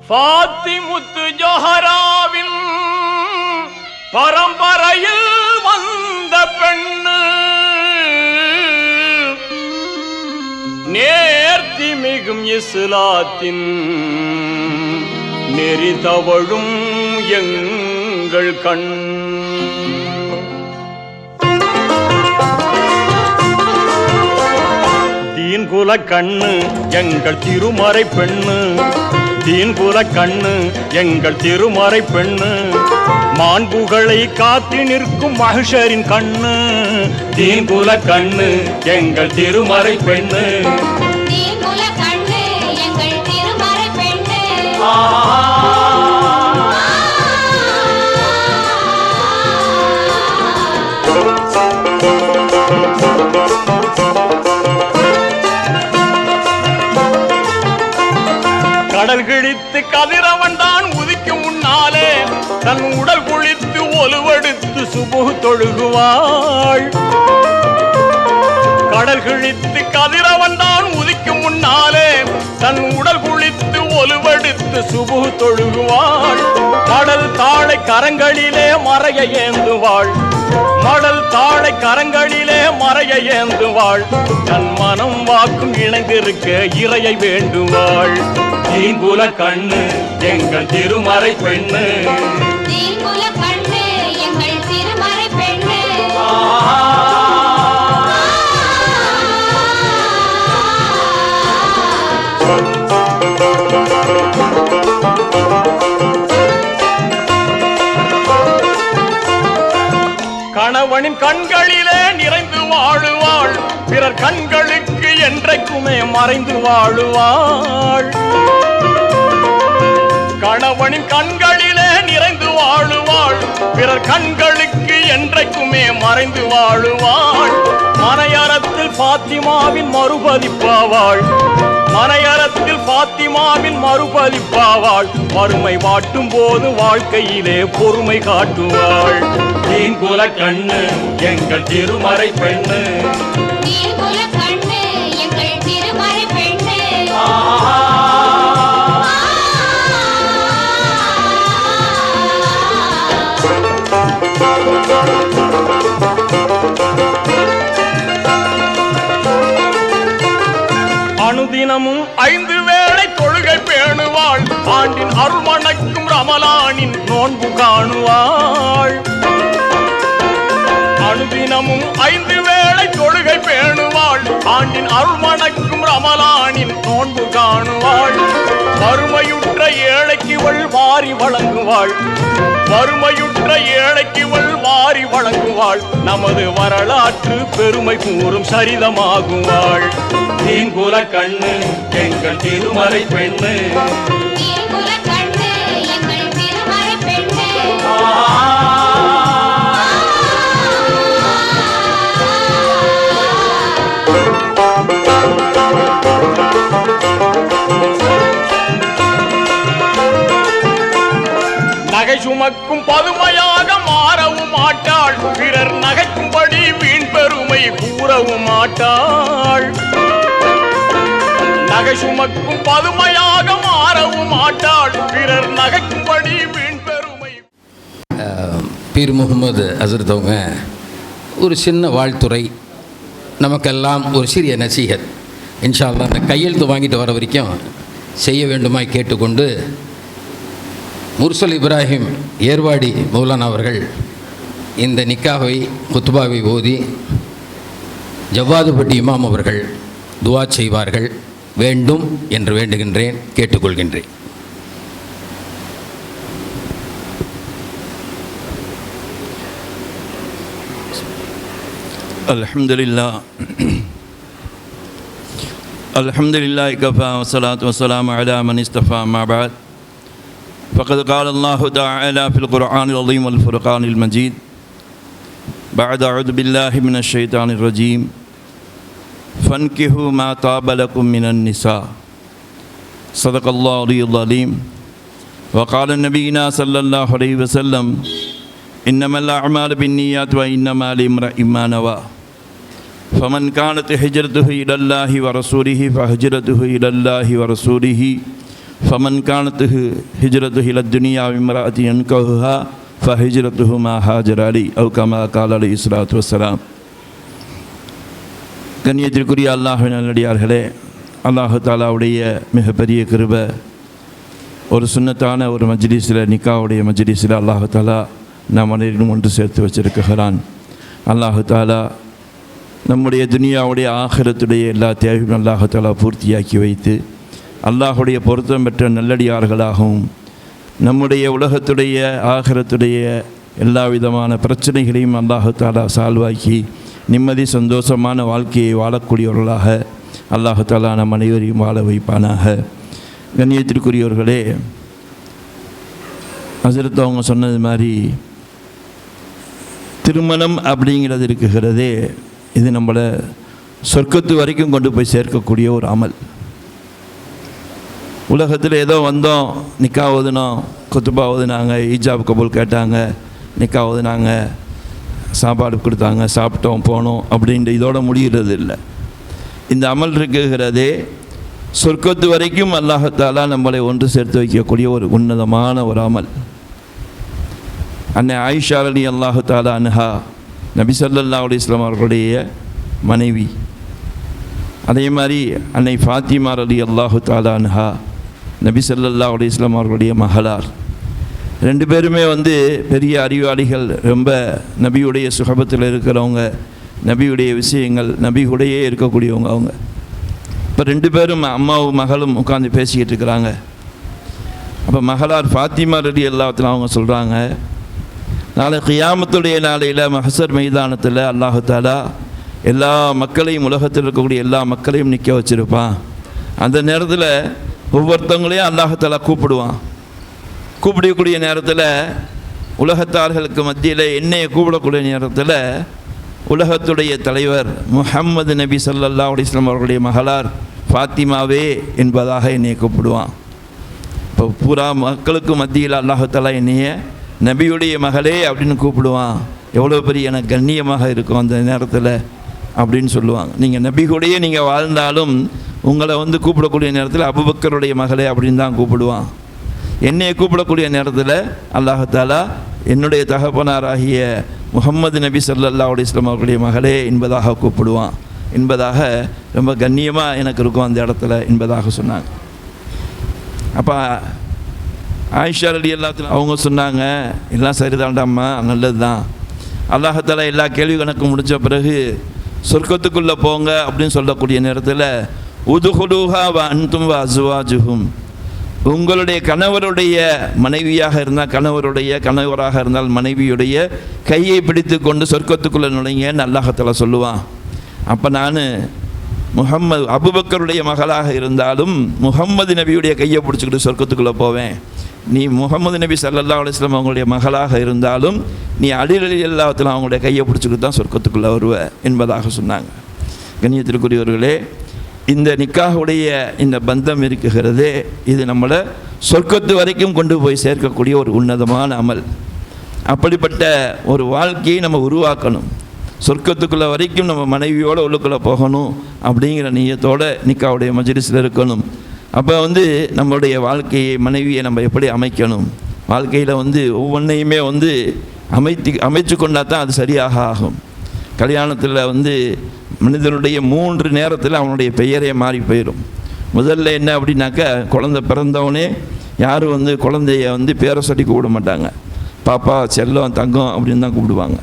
ஃபாத்திமுத்து ஜோஹராவின் பரம்பரையில் வந்த பெண்ணு, நேர்த்தி மிகும் இஸ்லாத்தின் நெறி தவழும் எங்கள் கண். தீன்குல கண்ணு எங்கள் திருமறை பெண்ணு, தீன்குல கண்ணு எங்கள் திருமறை பெண்ணு. மாண்புகளை காத்து நிற்கும் மஹ்ஷரின் கண்ணு, தீன்குல கண்ணு எங்கள் திருமறை பெண்ணு. தீன்குல கண்ணு எங்கள் திருமறை பெண்ணு. கடல் கிழித்து கதிரவன் தான் உதிக்கும் முன்னாலே தன் உடல் குளித்து ஒலுவெடுத்து சுபுஹ் தொழுகுவாள். கடல் கிழித்து கதிரவன் தான் உதிக்கும் முன்னாலே தன் உடல் குளித்து ஒலுவெடுத்து சுபுஹ் தொழுகுவாள். கடல் தாழை கரங்களிலே மறைய ஏந்துவாள், மடல் தாழை கரங்களிலே மறைய ஏந்துவாள். தன் மனம் வாக்கும் இணைந்திருக்க இறையை வேண்டுவாள். தீன்குல கண்ணு எங்கள் திருமறை பெண்ணு, தீன்குல கண்ணு எங்கள் திருமறை பெண்ணு. கணவனின் கண்களிலே நிறைந்து வாழுவாள், பிறர் கண்களுக்கு என்றைக்குமே மறைந்து வாழுவாள். கணவனின் கண்களிலே நிறைந்து வாழுவாள், பிறர் கண்களுக்கு என்றைக்குமே மறைந்து வாழுவாள். மனையறத்தில் ஃபாத்திமாவின் மறுபதிப்பாவாள், மனையறத்தில் ஃபாத்திமாவின் மறுபதிப்பாவாள். வறுமை வாட்டும் போது வாழ்க்கையிலே பொறுமை காட்டுவாள். தீன்குல கண்ணு எங்கள் திருமறை பெண்ணு, தீன்குல கண்ணு எங்கள் திருமறை பெண்ணு. அனுதினமும் 5 வேளை தொழுகை பேணுவாள், ஆண்டின் அருள்மணக்கும் ரமலானின் நோன்பு காணுவாள். அனுதினமும் 5 வேளை தொழுகை பேணுவாள், ஆண்டின் அருள்மணக்கும் ரமலானின் நோன்பு காணுவாள். வறுமையுற்ற ஏழைக்கு வாரி வழங்குவாள், வறுமையுற்ற ஏழைக்குவள் வாரி வழங்குவாள். நமது வரலாற்று பெருமை கூறும் சரிதமாகுவாள். தீங்குல கண்ணு எங்கள் திருமறை பெண்ணு. தீங்குல கண்ணு எங்கள் திருமறை பெண்ணு. நகை சுமக்கும் பதுமையாக மாறவும் மாட்டாள். பிறர் நகைக்கும்படி வீண் பெருமை கூறவும் மாட்டாள். நகை சுமக்கும் பதுமையாக மாறவும் மாட்டாள். பிறர் நகைக்கும்படி வீண் பெருமை. பீர் முகமது ஹசரத் அவங்க ஒரு சின்ன வாழ்த்துறை, நமக்கெல்லாம் ஒரு சிறிய நசீகத். இன்ஷா அல்லாஹ் அந்த கையெழுத்து வாங்கிட்டு வர வரைக்கும் செய்ய வேண்டுமாய் கேட்டுக்கொண்டு, முர்சல் இப்ராஹிம் ஏர்வாடி மௌலானா அவர்கள் இந்த நிக்காவை குத்துபாவை ஓதி ஜவ்வாதுபட்டி இமாம் அவர்கள் துவா செய்வார்கள் வேண்டும் என்று வேண்டுகின்றேன், கேட்டுக்கொள்கின்றேன். அல்ஹம்துலில்லாஹ் கஃபா வஸ்ஸலாத்து வஸ்ஸலாமு அலா மன் இஸ்தஃபா அம்மா பஅத். فقد قال الله تعالى في القرآن العظيم والفرقان المجيد بعد أعوذ بالله من الشيطان الرجيم فانكحوا ما طاب لكم من النساء صدق الله العظيم. وقال نبينا صلى الله عليه وسلم إنما الأعمال بالنيات وإنما لامرئ ما نوى فمن كانت هجرته إلى الله ورسوله فهجرته إلى الله ورسوله فمن كانت هجرته إلى الدنيا وامرأة ينكحها فهجرته ما هاجر عليه أو كما قال عليه الصلاة والسلام. கண்ணியத்திற்குரிய அல்லாஹ்வின் நல்லடியார்களே, அல்லாஹ் தாலாவுடைய மிகப்பெரிய கிருபை, ஒரு சுன்னத்தான ஒரு மஜ்லிஸில், நிக்காவுடைய மஜ்லிஸில் அல்லாஹ் தாலா நாம் அனைவரும் ஒன்று சேர்த்து வச்சிருக்கிறான். அல்லாஹ் தாலா நம்முடைய துனியாவுடைய ஆகிரத்துடைய எல்லா தேவையும் அல்லாஹ் தாலா பூர்த்தியாக்கி வைத்து அல்லாஹுடைய பொருத்தம் பெற்ற நல்லடியார்களாகவும் நம்முடைய உலகத்துடைய ஆகிரத்துடைய எல்லா விதமான பிரச்சனைகளையும் அல்லாஹ் தாலா சால்வாக்கி நிம்மதி சந்தோஷமான வாழ்க்கையை வாழக்கூடியவர்களாக அல்லாஹ் தாலா நம் அனைவரையும் வாழ வைப்பானாக. கண்ணியத்திற்குரியவர்களே, ஹஸரத் அவங்க சொன்னது மாதிரி திருமணம் அப்படிங்கிறது இருக்குகிறதே, இது நம்மளை சொர்க்கத்து வரைக்கும் கொண்டு போய் சேர்க்கக்கூடிய ஒரு அமல். உலகத்தில் ஏதோ வந்தோம், நிக்கா ஓதுனோம், குத்துபா ஓதுனாங்க, ஈஜாப் கபூல் கேட்டாங்க, நிக்கா ஓதுனாங்க, சாப்பாடு கொடுத்தாங்க, சாப்பிட்டோம் போனோம் அப்படின்ட்டு இதோட முடிகிறது இல்லை. இந்த அமல் இருக்குகிறதே சொர்க்கத்து வரைக்கும் அல்லாஹத்தாலா நம்மளை ஒன்று சேர்த்து வைக்கக்கூடிய ஒரு உன்னதமான ஒரு அமல். அன்னை ஆயிஷா ரலியல்லாஹு தஆலா அன்ஹா நபி ஸல்லல்லாஹு அலைஹி வஸல்லம் அவர்களுடைய மனைவி. அதே மாதிரி அன்னை ஃபாத்திமா ரலியல்லாஹு தஆலா அன்ஹா நபி ஸல்லல்லாஹு அலைஹி வஸல்லம் அவர்களுடைய மகளார். ரெண்டு பேருமே பெரிய அறிவாளிகள், ரொம்ப நபியுடைய சுகபத்தில் இருக்கிறவங்க, நபியுடைய விஷயங்கள் நபியுடையே இருக்கக்கூடியவங்க அவங்க. இப்போ ரெண்டு பேரும் அம்மாவும் மகளும் உட்காந்து பேசிக்கிட்டு இருக்கிறாங்க. அப்போ மகளார் ஃபாத்திமா ரலியல்லாஹு அவங்க சொல்கிறாங்க, நாளை கியாமத்துடைய நாளையில் மஹ்ஸர் மைதானத்தில் அல்லாஹ் தஆலா எல்லா மக்களையும், உலகத்தில் இருக்கக்கூடிய எல்லா மக்களையும் நிற்க வச்சுருப்பான். அந்த நேரத்தில் ஒவ்வொருத்தவங்களையும் அல்லாஹ் தஆலா கூப்பிடுவான். கூப்பிடக்கூடிய நேரத்தில் உலகத்தார்களுக்கு மத்தியில் என்னையை கூப்பிடக்கூடிய நேரத்தில் உலகத்துடைய தலைவர் முஹம்மது நபி ஸல்லல்லாஹு அலைஹி வஸல்லம் அவர்களுடைய மகளார் ஃபாத்திமாவே என்பதாக என்னையை கூப்பிடுவான். இப்போ பூரா மக்களுக்கு மத்தியில் அல்லாஹ் தஆலா என்னைய நபியுடைய மகளே அப்படின்னு கூப்பிடுவான். எவ்வளோ பெரிய எனக்கு கண்ணியமாக இருக்கும் அந்த நேரத்தில் அப்படின்னு சொல்லுவாங்க. நீங்கள் நபி கூடயே நீங்கள் வாழ்ந்தாலும் உங்களை கூப்பிடக்கூடிய நேரத்தில் அபூபக்கருடைய மகளே அப்படின்னு தான் கூப்பிடுவான். என்னையை கூப்பிடக்கூடிய நேரத்தில் அல்லாஹ் தஆலா என்னுடைய தகப்பனாராகிய முஹம்மது நபி ஸல்லல்லாஹு அலைஹி வஸல்லம் அவர்களுடைய மகளே என்பதாக கூப்பிடுவான் என்பதாக ரொம்ப கண்ணியமாக எனக்கு இருக்கும் அந்த இடத்துல என்பதாக சொன்னாங்க. அப்போ ஆயிஷா ரலியல்லாஹு அவங்க சொன்னாங்க, எல்லாம் சரிதான்டாம்மா, நல்லது தான். அல்லாஹ் தஆலா எல்லா கேள்வி கணக்கும் முடித்த பிறகு சொர்க்கத்துக்குள்ளே போங்க அப்படின்னு சொல்லக்கூடிய நேரத்தில் உதுகுலுஹா வ அன்தும் வ அஸ்வாஜுஹும் உங்களுடைய கணவருடைய மனைவியாக இருந்தால் கணவராக இருந்தால் மனைவியுடைய கையை பிடித்து கொண்டு சொர்க்கத்துக்குள்ளே நுழைங்கன்னு அல்லாஹ் தஆலா சொல்லுவான். அப்போ நான் அபூபக்கருடைய மகளாக இருந்தாலும் முஹம்மது நபியுடைய கையை பிடிச்சிக்கிட்டு சொர்க்கத்துக்குள்ளே போவேன். நீ முஹம்மது நபி ஸல்லல்லாஹு அலைஹி வஸல்லம் அவங்களுடைய மகளாக இருந்தாலும் நீ அலி ரலியல்லாஹு தஆலா அவங்களுடைய கையை பிடிச்சிக்கிட்டு தான் சொர்க்கத்துக்குள்ளே வருவ என்பதாக சொன்னாங்க. கண்ணியத்திற்குரியவர்களே, இந்த நிக்காஹுடைய இந்த பந்தம் இருக்குகிறதே, இது நம்மளை சொர்க்கத்து வரைக்கும் கொண்டு போய் சேர்க்கக்கூடிய ஒரு உன்னதமான அமல். அப்படிப்பட்ட ஒரு வாழ்க்கையை நம்ம உருவாக்கணும். சொர்க்கத்துக்குள்ளே வரைக்கும் நம்ம மனைவியோடு உள்ளுக்குள்ளே போகணும் அப்படிங்கிற நியத்தோடு நிக்காவுடைய மஜ்லிஸில் இருக்கணும். அப்போ நம்மளுடைய வாழ்க்கையை மனைவியை நம்ம எப்படி அமைக்கணும், வாழ்க்கையில் ஒவ்வொன்றையுமே அமைச்சு கொண்டா தான் அது சரியாக ஆகும். கல்யாணத்தில் மனிதனுடைய 3 நேரத்தில் அவனுடைய பெயரே மாறி போயிடும். முதல்ல என்ன அப்படின்னாக்கா, குழந்தை பிறந்தவனே யாரும் குழந்தைய பேரை சொல்லி கூப்பிட மாட்டாங்க. பாப்பா, செல்லம், தங்கம் அப்படின்னு தான் கூப்பிடுவாங்க.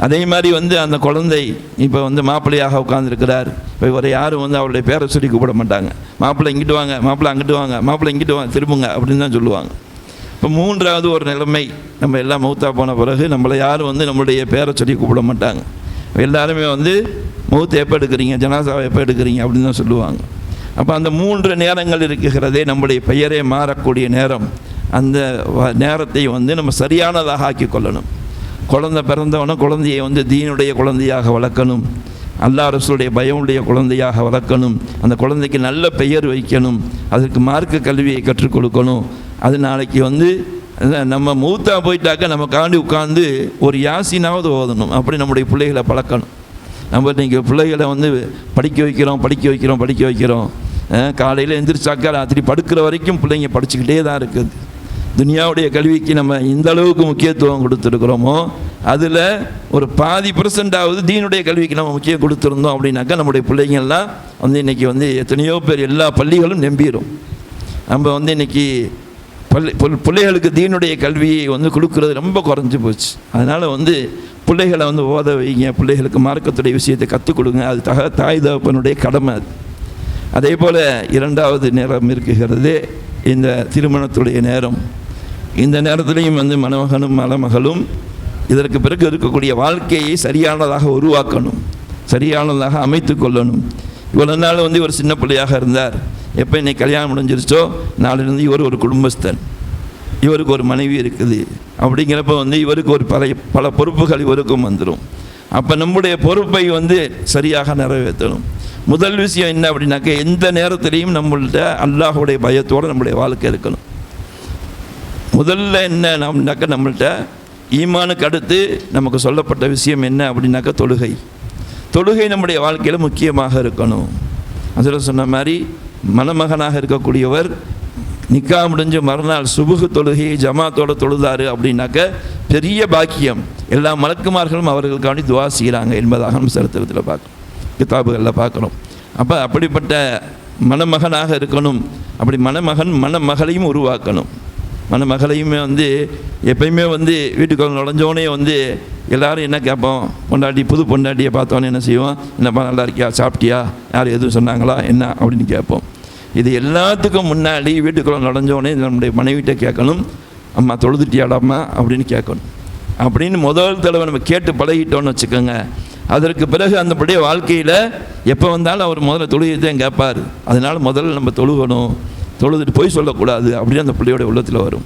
அதே மாதிரி அந்த குழந்தை இப்போ மாப்பிள்ளையாக உட்காந்துருக்கிறார். இப்போ இவரை யாரும் அவருடைய பேரை சொல்லி கூப்பிட மாட்டாங்க. மாப்பிள்ளை இங்கிட்டு வாங்க, மாப்பிள்ளை அங்கிட்டு வாங்க, மாப்பிள்ளை இங்கிட்டு வாங்க, திரும்புங்க அப்படின்னு தான் சொல்லுவாங்க. இப்போ 3வது ஒரு நிலைமை, நம்ம எல்லாம் மௌத்தா போன பிறகு நம்மளை யாரும் நம்மளுடைய பேரை சொல்லி கூப்பிட மாட்டாங்க. எல்லாருமே மௌத்தை எப்போ எடுக்கிறீங்க, ஜனாசாவை எப்போ எடுக்கிறீங்க அப்படின்னு தான் சொல்லுவாங்க. அப்போ அந்த 3 நேரங்கள் இருக்குகிறதே நம்முடைய பெயரே மாறக்கூடிய நேரம். அந்த நேரத்தை நம்ம சரியானதாக ஆக்கி கொள்ளணும். குழந்தை பிறந்தவன குழந்தையை தீனுடைய குழந்தையாக வளர்க்கணும். அல்லாஹ் ரசூலுடைய பயமுடைய குழந்தையாக வளர்க்கணும். அந்த குழந்தைக்கு நல்ல பெயர் வைக்கணும். அதற்கு மார்க்க கல்வியை கற்றுக் கொடுக்கணும். அது நாளைக்கு நம்ம மூத்தா போயிட்டாக்க நமக்காண்டி உட்காந்து ஒரு யாசினாவது ஓதணும். அப்படி நம்முடைய பிள்ளைகளை பழக்கணும். நம்ம இன்றைக்கி பிள்ளைகளை படிக்க வைக்கிறோம். காலையில் எந்திரிச்சாக்கா ராத்திரி படுக்கிற வரைக்கும் பிள்ளைங்க படிச்சுக்கிட்டே தான் இருக்குது. துனியாவுடைய கல்விக்கு நம்ம இந்த அளவுக்கு முக்கியத்துவம் கொடுத்துருக்குறோமோ அதில் ஒரு 50% தீனுடைய கல்விக்கு நம்ம முக்கியம் கொடுத்துருந்தோம் அப்படின்னாக்கா நம்முடைய பிள்ளைங்கள்லாம் இன்றைக்கி எத்தனையோ பேர் எல்லா பள்ளிகளும் நம்பிடும். நம்ம இன்றைக்கி பிள்ளைகளுக்கு தீனுடைய கல்வியை கொடுக்குறது ரொம்ப குறைஞ்சி போச்சு. அதனால் பிள்ளைகளை ஓத வைங்க, பிள்ளைகளுக்கு மார்க்கத்துடைய விஷயத்தை கற்றுக் கொடுங்க. அது தாய் தகப்பனுடைய கடமை. அது அதே போல் 2வது நேரம் இருக்குகிறது இந்த திருமணத்துடைய நேரம். இந்த நேரத்திலையும் மணமகனும் மணமகளும் இதற்கு பிறகு இருக்கக்கூடிய வாழ்க்கையை சரியானதாக உருவாக்கணும், சரியானதாக அமைத்து கொள்ளணும். இவ்வளோ நாள் இவர் சின்ன பிள்ளையாக இருந்தார். எப்போ இன்னைக்கு கல்யாணம் முடிஞ்சிருச்சோ நாளிலிருந்து இவர் ஒரு குடும்பஸ்தன், இவருக்கு ஒரு மனைவி இருக்குது. அப்படிங்கிறப்ப இவருக்கு ஒரு பல பொறுப்புகள் இவருக்கும் வந்துடும். அப்போ நம்முடைய பொறுப்பை சரியாக நிறைவேற்றணும். முதல் விஷயம் என்ன அப்படின்னாக்க, எந்த நேரத்திலையும் நம்மள்கிட்ட அல்லாஹுடைய பயத்தோடு நம்முடைய வாழ்க்கை இருக்கணும். முதல்ல என்ன அப்படின்னாக்க, நம்மள்கிட்ட ஈமானுக்கு அடுத்து நமக்கு சொல்லப்பட்ட விஷயம் என்ன அப்படின்னாக்க தொழுகை நம்முடைய வாழ்க்கையில் முக்கியமாக இருக்கணும். அதில் சொன்ன மாதிரி மணமகனாக இருக்கக்கூடியவர் நிக்கா முடிஞ்ச மறுநாள் சுபுகு தொழுகையை ஜமாத்தோடு தொழுதாரு அப்படின்னாக்க பெரிய பாக்கியம். எல்லா மலக்குமார்களும் அவர்களுக்காண்டி துவா செய்கிறாங்க என்பதாக நம்ம சரித்திரத்தில் பார்க்கணும், கிதாபுகளில் பார்க்குறோம். அப்போ அப்படிப்பட்ட மணமகனாக இருக்கணும். அப்படி மணமகளையும் உருவாக்கணும். மணமகளையுமே எப்பயுமே வீட்டுக்குள்ள நுழைஞ்சோடனே எல்லோரும் என்ன கேட்போம், புது பொண்டாட்டியை பார்த்தோன்னே என்ன செய்வோம், என்னப்பா நல்லா இருக்கியா, சாப்பிட்டியா, யார் எதுவும் சொன்னாங்களா என்ன அப்படின்னு கேட்போம். இது எல்லாத்துக்கும் முன்னாடி வீட்டுக்குள்ள நுழைஞ்சோடனே நம்முடைய மனைவிட்ட கேட்கணும், அம்மா தொழுதுட்டியாடாம்மா அப்படின்னு கேட்கணும். அப்படின்னு முதல் தடவை நம்ம கேட்டு பழகிட்டோன்னு வச்சுக்கோங்க. அதற்கு பிறகு அந்த படிய வாழ்க்கையில் எப்போ வந்தாலும் அவர் முதல்ல தொழுகைத்தான் கேட்பார். அதனால் முதல்ல நம்ம தொழுதுட்டு போய் சொல்லக்கூடாது அப்படின்னு அந்த பிள்ளையோட உள்ளத்தில் வரும்.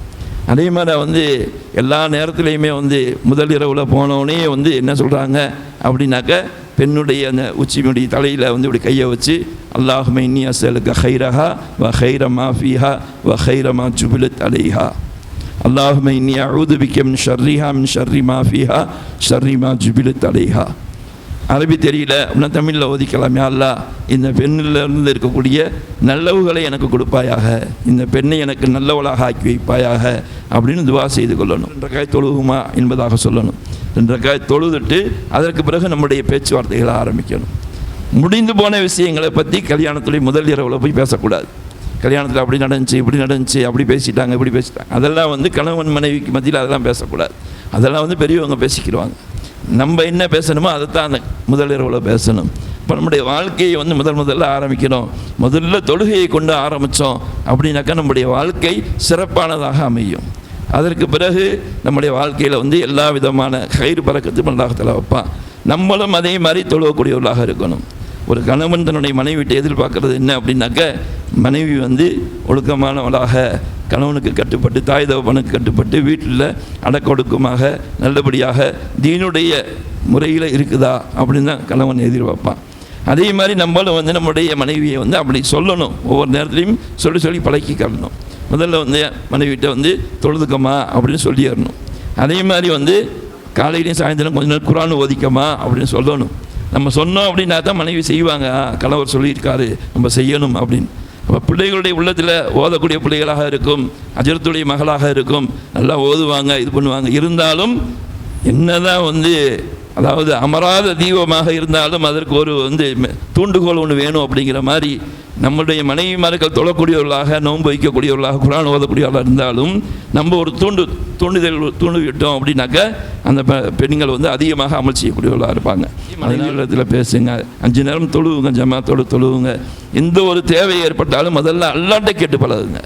அதே மாதிரி எல்லா நேரத்துலையுமே முதல் இரவில் போனோடனே என்ன சொல்கிறாங்க அப்படின்னாக்க, பெண்ணுடைய அந்த உச்சிமுடி தலையில் இப்படி கையை வச்சு அல்லாஹும்ம இன்னி அஸ்அலுக கைரஹா வ கைர மா ஃபீஹா வ கைர மா ஜுபிலத் அலைஹா, அல்லாஹும்ம இன்னி அஊது பிக மின் ஷர்ரிஹா மின் ஷர்ரி மா ஃபீஹா ஷர்ரி மா ஜுபிலத் அலைஹா. அரபி தெரியல அப்படின்னா தமிழில் ஓதிக்கலாம். யா அல்லாஹ், இந்த பெண்ணிலிருந்து இருக்கக்கூடிய நல்லவுகளை எனக்கு கொடுப்பாயாக, இந்த பெண்ணை எனக்கு நல்லவளாக ஆக்கி வைப்பாயாக அப்படின்னு துவா செய்து கொள்ளணும். 2 ரக்காத் தொழுகுமா என்பதாக சொல்லணும். 2 ரக்காத் தொழுதுட்டு அதற்கு பிறகு நம்முடைய பேச்சுவார்த்தைகளை ஆரம்பிக்கணும். முடிந்து போன விஷயங்களை பற்றி கல்யாணத்துடைய முதல் இரவில் போய் பேசக்கூடாது. கல்யாணத்தில் அப்படி நடந்துச்சு, இப்படி நடந்துச்சு, அப்படி பேசிட்டாங்க, இப்படி பேசிட்டாங்க, அதெல்லாம் கணவன் மனைவிக்கு மத்தியில் அதெல்லாம் பேசக்கூடாது. அதெல்லாம் பெரியவங்க பேசிக்கிடுவாங்க. நம்ம என்ன பேசணுமோ அதைத்தான் அந்த முதல் இரவில் பேசணும். அப்போ நம்முடைய வாழ்க்கையை வந்து முதல்ல ஆரம்பிக்கிறோம். முதல்ல தொழுகையை கொண்டு ஆரம்பித்தோம் அப்படின்னாக்கா நம்முடைய வாழ்க்கை சிறப்பானதாக அமையும். அதற்கு பிறகு நம்முடைய வாழ்க்கையில் வந்து எல்லா விதமான கயிறு பறக்கத்தும் அல்லாஹ் வைப்பான். நம்மளும் அதே மாதிரி தொழுவக்கூடியவர்களாக இருக்கணும். ஒரு கணவன் தன்னுடைய மனைவிட்டு எதிர்பார்க்கறது என்ன அப்படின்னாக்க, மனைவி வந்து ஒழுக்கமானவளாக கணவனுக்கு கட்டுப்பட்டு தாய் தகப்பனுக்கு கட்டுப்பட்டு வீட்டில் அடக்கொடுக்கமாக நல்லபடியாக தீனுடைய முறையில் இருக்குதா அப்படின்னு தான் கணவன் எதிர்பார்ப்பான். அதே மாதிரி நம்மளும் வந்து நம்முடைய மனைவியை வந்து அப்படி சொல்லணும். ஒவ்வொரு நேரத்துலையும் சொல்லி பழக்கிக்கணும். முதல்ல வந்து மனைவிட்ட வந்து தொழுதுக்கம்மா அப்படின்னு சொல்லிடணும். அதே மாதிரி வந்து காலையிலையும் சாயந்தரம் கொஞ்ச நேரம் குர்ஆன் ஓதிக்கம்மா அப்படின்னு சொல்லணும். நம்ம சொன்னோம் அப்படின்னா தான் மனைவி செய்வாங்க. கணவர் சொல்லியிருக்காரு நம்ம செய்யணும் அப்படின்னு. அப்போ பிள்ளைகளுடைய உள்ளத்தில் ஓதக்கூடிய பிள்ளைகளாக இருக்கும், அஜரத்துடைய மகளாக இருக்கும், நல்லா ஓதுவாங்க, இது பண்ணுவாங்க. இருந்தாலும் என்னதான் வந்து அதாவது அமராத தீபமாக இருந்தாலும் அதற்கு ஒரு வந்து தூண்டுகோல் ஒன்று வேணும். அப்படிங்கிற மாதிரி நம்முடைய மனைவிமார்கள் தொழக்கூடியவர்களாக, நோன்பு வைக்கக்கூடியவர்களாக, குர்ஆன் ஓதக்கூடியவர்களாக இருந்தாலும் நம்ம ஒரு தூண்டு விட்டோம் அப்படின்னாக்கா அந்த பெண்கள் வந்து அதிகமாக அமல் செய்யக்கூடியவர்களாக இருப்பாங்க. மனைவியிடத்தில் பேசுங்க, 5 நேரம் தொழுவுங்க, ஜமாத்தோடு தொழுவுங்க. எந்த ஒரு தேவை ஏற்பட்டாலும் முதல்ல அல்லாட்ட கேட்டு பழகுங்க.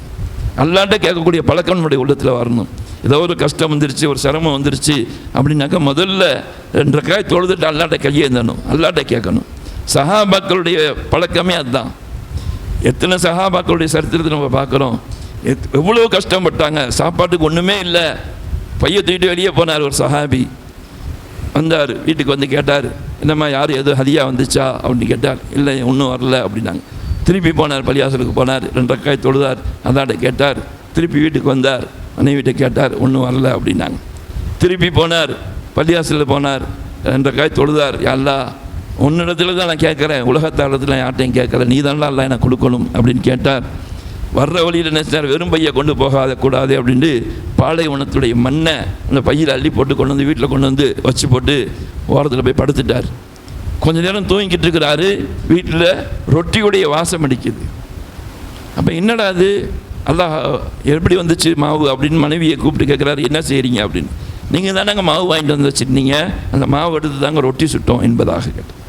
அல்லாட்ட கேட்கக்கூடிய பழக்கம் நம்முடைய உள்ளத்தில் வரணும். ஏதோ ஒரு கஷ்டம் வந்துருச்சு, ஒரு சிரமம் வந்துருச்சு அப்படின்னாக்கா முதல்ல 2 ரக்காய் தொழுதுட்டு அல்லாட்ட கையேந்தணும், அல்லாட்ட கேட்கணும். சஹாபாக்களுடைய பழக்கமே அதுதான். எத்தனை சஹாபாக்களுடைய சரித்திரத்தை நம்ம பார்க்குறோம். எவ்வளோ கஷ்டப்பட்டாங்க, சாப்பாட்டுக்கு ஒன்றுமே இல்லை. பையை தூக்கிட்டு வெளியே போனார் ஒரு சஹாபி. வந்தார், வீட்டுக்கு வந்து கேட்டார், என்னம்மா யார் எதுவும் ஹதியா வந்துச்சா அப்படின்னு கேட்டார். இல்லை ஒன்றும் வரல அப்படின்னாங்க. திருப்பி போனார், பள்ளியாசலுக்கு போனார், 2 ரக்காய் தொழுதார், அதாட்ட கேட்டார். திருப்பி வீட்டுக்கு வந்தார், மனைவிட்ட கேட்டார், ஒன்றும் வரல அப்படின்னாங்க. திருப்பி போனார், பள்ளியாசலில் போனார், 2 ரக்காய் தொழுதார். யா உன்னிடத்துல தான் நான் கேட்குறேன், உலகத்தாளத்தில் யார்ட்டையும் கேட்குறேன், நீ தானே எல்லாம் எனக்கு கொடுக்கணும் அப்படின்னு கேட்டார். வர்ற வழியில் நினைச்சார், வெறும் பையை கொண்டு கூடாது அப்படின்ட்டு பாலைவனத்துடைய மண்ணை அந்த பையில் அள்ளி போட்டு கொண்டு வந்து வீட்டில் கொண்டு வந்து வச்சு போட்டு ஓரத்தில் போய் படுத்துட்டார். கொஞ்ச நேரம் தூங்கிக்கிட்டு இருக்கிறாரு, வீட்டில் ரொட்டியுடைய வாசம் அடிக்குது. அப்போ என்னடா அது, அல்லாஹ் எப்படி வந்துச்சு மாவு அப்படின்னு மனைவியை கூப்பிட்டு கேட்குறாரு, என்ன செய்கிறீங்க அப்படின்னு. நீங்கள் தானேங்க மாவு வாங்கிட்டு வந்து வச்சுருந்தீங்க, அந்த மாவு எடுத்து தாங்க ரொட்டி சுட்டோம் என்பதாக கேட்டேன்.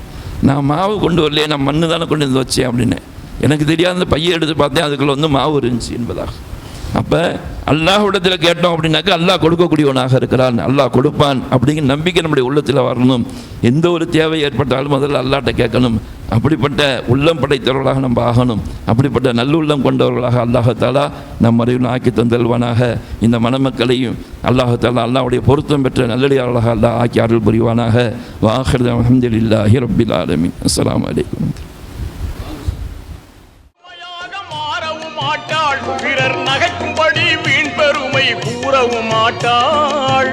நான் மாவு கொண்டு வரலையே, நான் மண்ணு தானே கொண்டு வந்து வச்சேன் அப்படின்னு. எனக்கு தெரியாத அந்த பையை எடுத்து பார்த்தேன், அதுக்குள்ள வந்து மாவு இருந்துச்சு என்பதாக. அப்போ அல்லாஹ்விடத்தில் கேட்டோம் அப்படின்னாக்கா அல்லாஹ் கொடுக்கக்கூடியவனாக இருக்கிறான், அல்லாஹ் கொடுப்பான் அப்படிங்கிற நம்பிக்கை நம்முடைய உள்ளத்தில் வரணும். எந்த ஒரு தேவை ஏற்பட்டாலும் முதல்ல அல்லாஹ்ட்ட கேட்கணும். அப்படிப்பட்ட உள்ளம் படைத்தவர்களாக நம்ம ஆகணும். அப்படிப்பட்ட நல்லுள்ளம் கொண்டவர்களாக அல்லாஹ் தஆலா நம் அறிவில் ஆக்கி தந்தல்வானாக. இந்த மணமக்களையும் அல்லாஹ் தஆலா அல்லாஹ்வுடைய பொருத்தம் பெற்ற நல்லடியார்களாக அல்லாஹ் ஆக்கி அருள் புரிவானாக. வஆகிரு அல்ஹம்துலில்லாஹி ரப்பில் ஆலமீன். அஸ்ஸலாமு அலைக்கும். பிறர் நகைக்கும்படி வீண் பெருமை கூறவும் மாட்டாள்.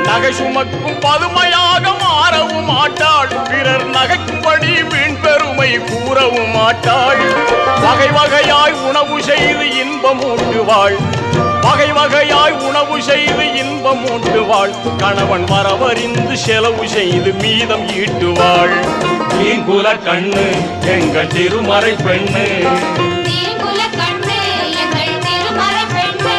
நகை சுமக்கும் பதுமையாக மாறவும் மாட்டாள். பிறர் நகைக்கும்படி வீண் பெருமை கூறவும் மாட்டாள். வகை வகையாய் உணவு செய்து இன்பம் ஊட்டுவாள். வகை வகையாய் உணவு செய்து இன்பம் ஊட்டுவாள். கணவன் வரவறிந்து செலவு செய்து மீதம் ஈட்டுவாள். தீங்குல கண்ணு எங்கள் திருமறை பெண்ணு. தீங்குல கண்ணு எங்கள் திருமறை பெண்ணு.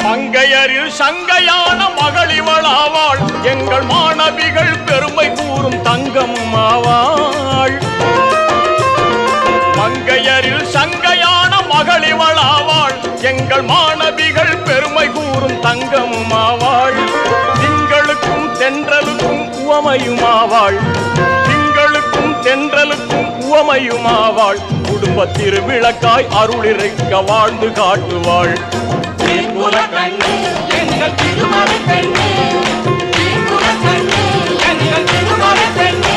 மங்கையரில் சங்கையான மகளிவளாவாள். எங்கள் மாணவிகள் பெருமை கூறும் தங்கம் ஆவாள். மங்கையரில் சங்கையான மகளிவளாவாள். எங்கள் மாணவிகள் பெருமை கூறும் தங்கமும் ஆவாள். திங்களுக்கும் தென்றலுக்கும் உவமையுமாவாள். திங்களுக்கும் தென்றலுக்கும் உவமையுமாவாள். குடும்ப திருவிளக்காய் அருளிருக்க வாழ்ந்து காட்டுவாள். தீங்குல கண்ணு எங்கள் திருமறை பெண்ணு. தீங்குல கண்ணு எங்கள் திருமறை பெண்ணு.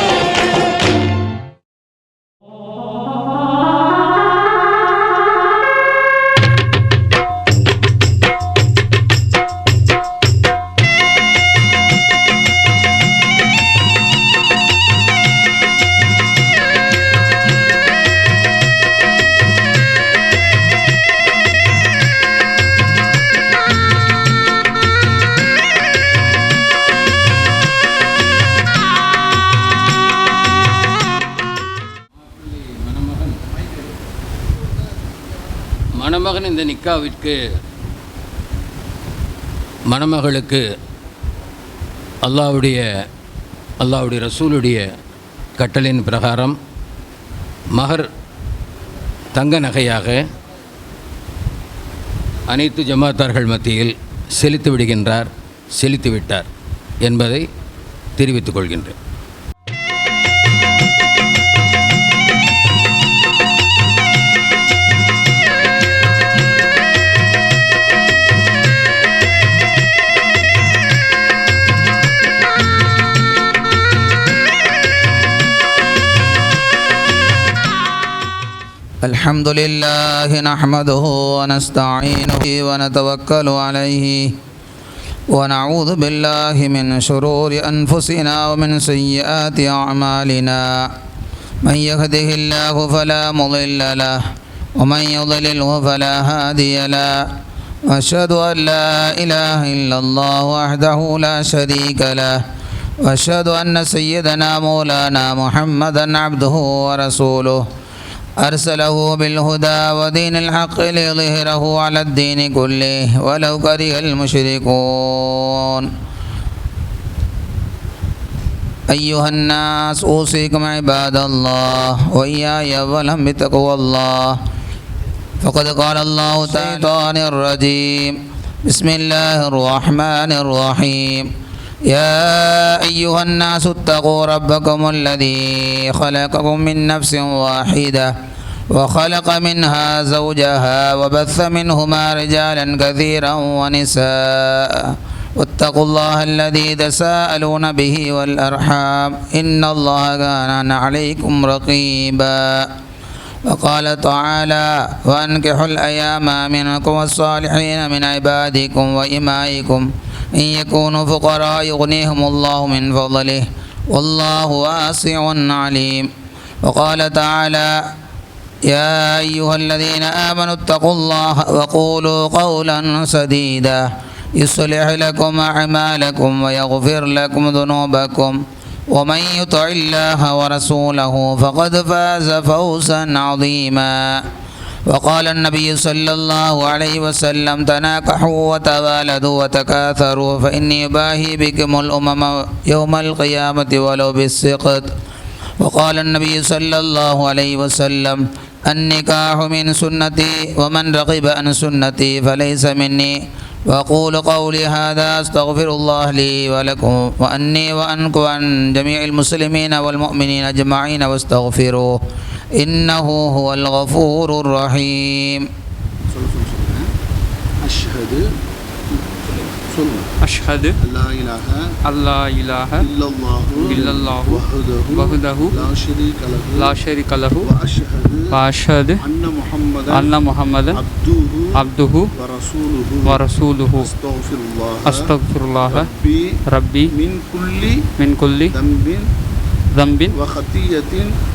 மணமகன் இந்த நிக்காவிற்கு மணமகளுக்கு அல்லாஹ்வுடைய ரசூலுடைய கட்டளையின் பிரகாரம் மகர் தங்க நகையாக அனைத்து ஜமாத்தார்கள் மத்தியில் செலுத்திவிட்டார் என்பதை தெரிவித்துக் கொள்கின்றேன். الحمد لله نحمده ونستعينه ونتوكل عليه ونعوذ بالله من شرور أنفسنا ومن سيئات أعمالنا من يهده الله فلا مضل له ومن يضلله فلا هادي له وأشهد أن لا إله إلا الله وحده لا شريك له وأشهد أن سيدنا مولانا محمدا عبده ورسوله أرسله بالهدى ودين الحق ليظهره على الدين كله ولو كره المشركون. أيها الناس أوصيكم عباد الله وإياي أولا بتقوى الله فقد قال الله تعالى الرجيم بسم الله الرحمن الرحيم يا أيها الناس اتقوا ربكم الذي خلقكم من نفس واحدة وخلق منها زوجها وبث منهما رجالا كثيرا ونساء واتقوا الله الذي تساءلون به والأرحام إن الله كان عليكم رقيبا. وقال تعالى وأنكحوا الأيام منكم والصالحين من عبادكم وإمائكم إن يكونوا فقراء يغنيهم الله من فضله والله واسع عليم. وقال تعالى يا أيها الذين آمنوا اتقوا الله وقولوا قولا سديدا يصلح لكم أعمالكم ويغفر لكم ذنوبكم ومن يطع الله ورسوله فقد فاز فوزا عظيما. وقال النبي صلى الله عليه وسلم تناكحوا وتوالدوا وتكاثروا فإني أباهي بكم الأمم يوم القيامة ولو بالسقط. وقال النبي صلى الله عليه وسلم النكاح من سنتي ومن رغب عن سنتي فليس مني. وأقول قولي هذا أستغفر الله لي ولكم وأني وأنكم وعن جميع المسلمين والمؤمنين أجمعين واستغفروه إنه هو الغفور الرحيم. أشهد أن لا إله إلا الله وحده لا شريك له وأشهد أن محمدا عبده ورسوله أستغفر الله ربي من كل ذنب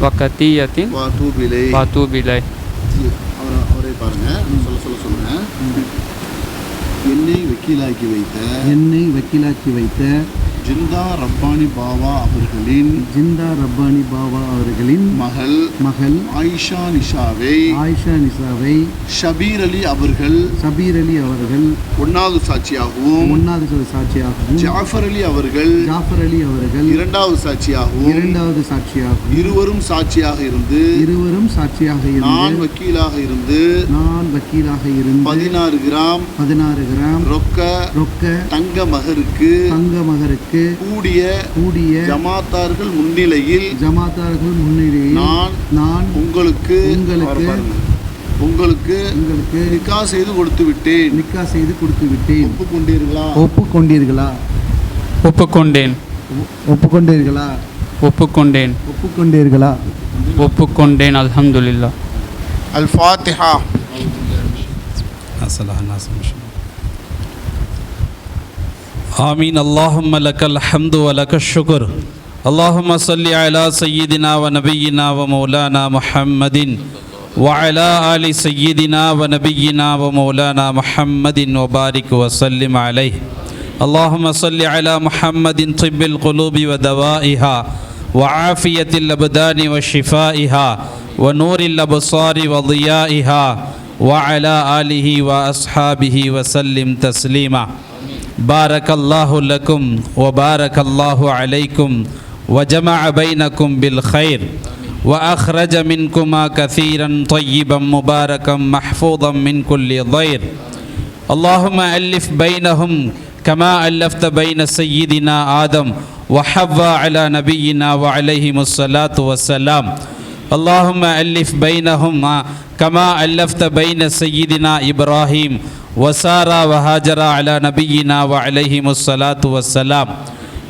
وخطيئة وأتوب إليه. என்னை வக்கீலாக்கி வைத்த ஜிந்தா ரப்பானி பாவா அவர்களின் மகள் ஆயிஷா நிஷாவை ஷபீர் அலி அவர்கள் ஒன்றாவது சாட்சியாகவும் ஜாஃபர் அலி அவர்கள் இரண்டாவது சாட்சியாகவும் இருவரும் சாட்சியாக இருந்து நான் வக்கீலாக இருந்து 16 கிராம் ரொக்க தங்க மகருக்கு கூடிய ஜமாத்தார்கள் முன்னிலையில் நான் உங்களுக்கு நிக்கா செய்து கொடுத்து விட்டேன். ஒப்புக்கொண்டீர்களா? ஒப்புக்கொண்டேன். அல்ஹம்துலில்லாஹ். அல் ஃபாத்திஹா. آمين. اللهم لك الحمد ولك الشكر. اللهم صل على سيدنا ونبينا ومولانا محمد وعلى آل سيدنا ونبينا ومولانا محمد وبارك وسلم عليه. اللهم صل على محمد طب القلوب ودوائها وعافية الأبدان وشفائها ونور الأبصار وضيائها وعلى آله وأصحابه وسلم تسليما. بارك الله لكم وبارك الله عليكم وجمع بينكم بالخير وأخرج منكما كثيرا طيبا مباركا محفوظا من كل ضير. اللهم ألف بينهم كما ألفت بين سيدنا آدم وحواء على نبينا وعليهم الصلاة والسلام. اللهم ألف بينهما كما ألفت بين سيدنا إبراهيم وسارة وهاجر على نبينا وعليهم الصلاة والسلام.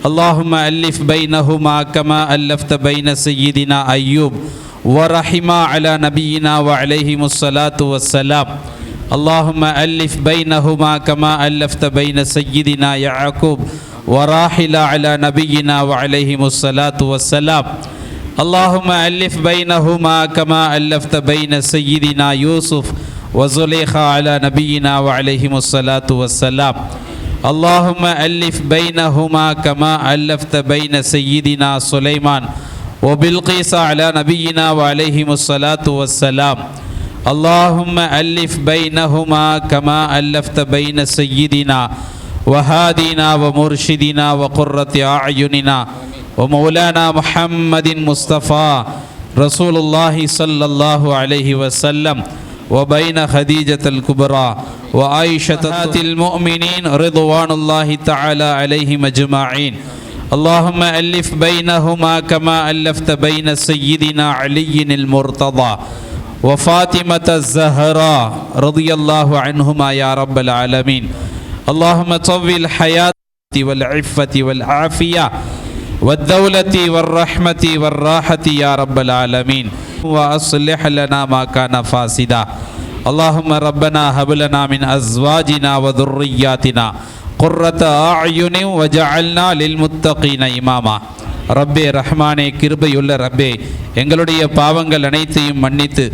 اللهم ألف بينهما كما ألفت بين سيدنا أيوب ورحمة على نبينا وعليهم الصلاة والسلام. اللهم ألف بينهما كما ألفت بين سيدنا يعقوب وراحل على نبينا وعليهم الصلاة والسلام. اللهم ألف بينهما كما ألفت بين سيدنا يوسف وزليخة على نبينا وعليهم الصلاة والسلام. اللهم ألف بينهما كما ألفت بين سيدنا سليمان وبلقيس على نبينا وعليهم الصلاة والسلام. اللهم ألف بينهما كما ألفت بين سيدنا وهادينا ومرشدنا وقرة أعيننا ومولانا محمد مصطفى رسول الله صلى الله عليه وسلم وبين خديجة الكبرى وعائشة المؤمنين رضوان الله تعالى عليهم أجمعين. اللهم ألف بينهما كما ألفت بين سيدنا علي المرتضى وفاطمة الزهراء رضي الله عنهما يا رب العالمين. اللهم طول الحياة والعفة والعافية والدولة والرحمة والراحة يا رب العالمين وأصلح لنا ما كان فاسدا. اللهم ربنا هب لنا من أزواجنا وذرياتنا قرة أعين وجعلنا للمتقين إماما. ரப்பே ரஹ்மானே கிருபையுள்ள ரப்பே, எங்களுடைய பாவங்கள் அனைத்தையும் மன்னித்து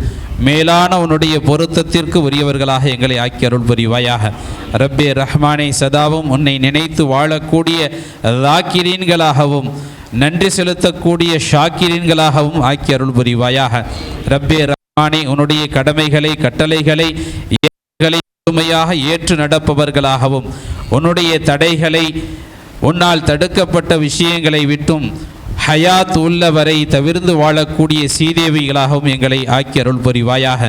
மேலான உன்னுடைய பொருத்தத்திற்கு உரியவர்களாக எங்களை ஆக்கி அருள் புரிவாயாக. ரப்பே ரஹ்மானே, சதாவும் உன்னை நினைத்து வாழக்கூடிய தாக்கிரீன்களாகவும் நன்றி செலுத்தக்கூடிய ஷாக்கிரீன்களாகவும் ஆக்கி அருள் புரிவாயாக. ரப்பே ரஹ்மானே, உன்னுடைய கடமைகளை கட்டளைகளை முழுமையாக ஏற்று நடப்பவர்களாகவும் உன்னுடைய தடைகளை உன்னால் தடுக்கப்பட்ட விஷயங்களை விட்டும் ஹயாத் உள்ளவரை தவிர்ந்து வாழக்கூடிய சீதேவிகளாகவும் எங்களை ஆக்கி அருள் புரிவாயாக.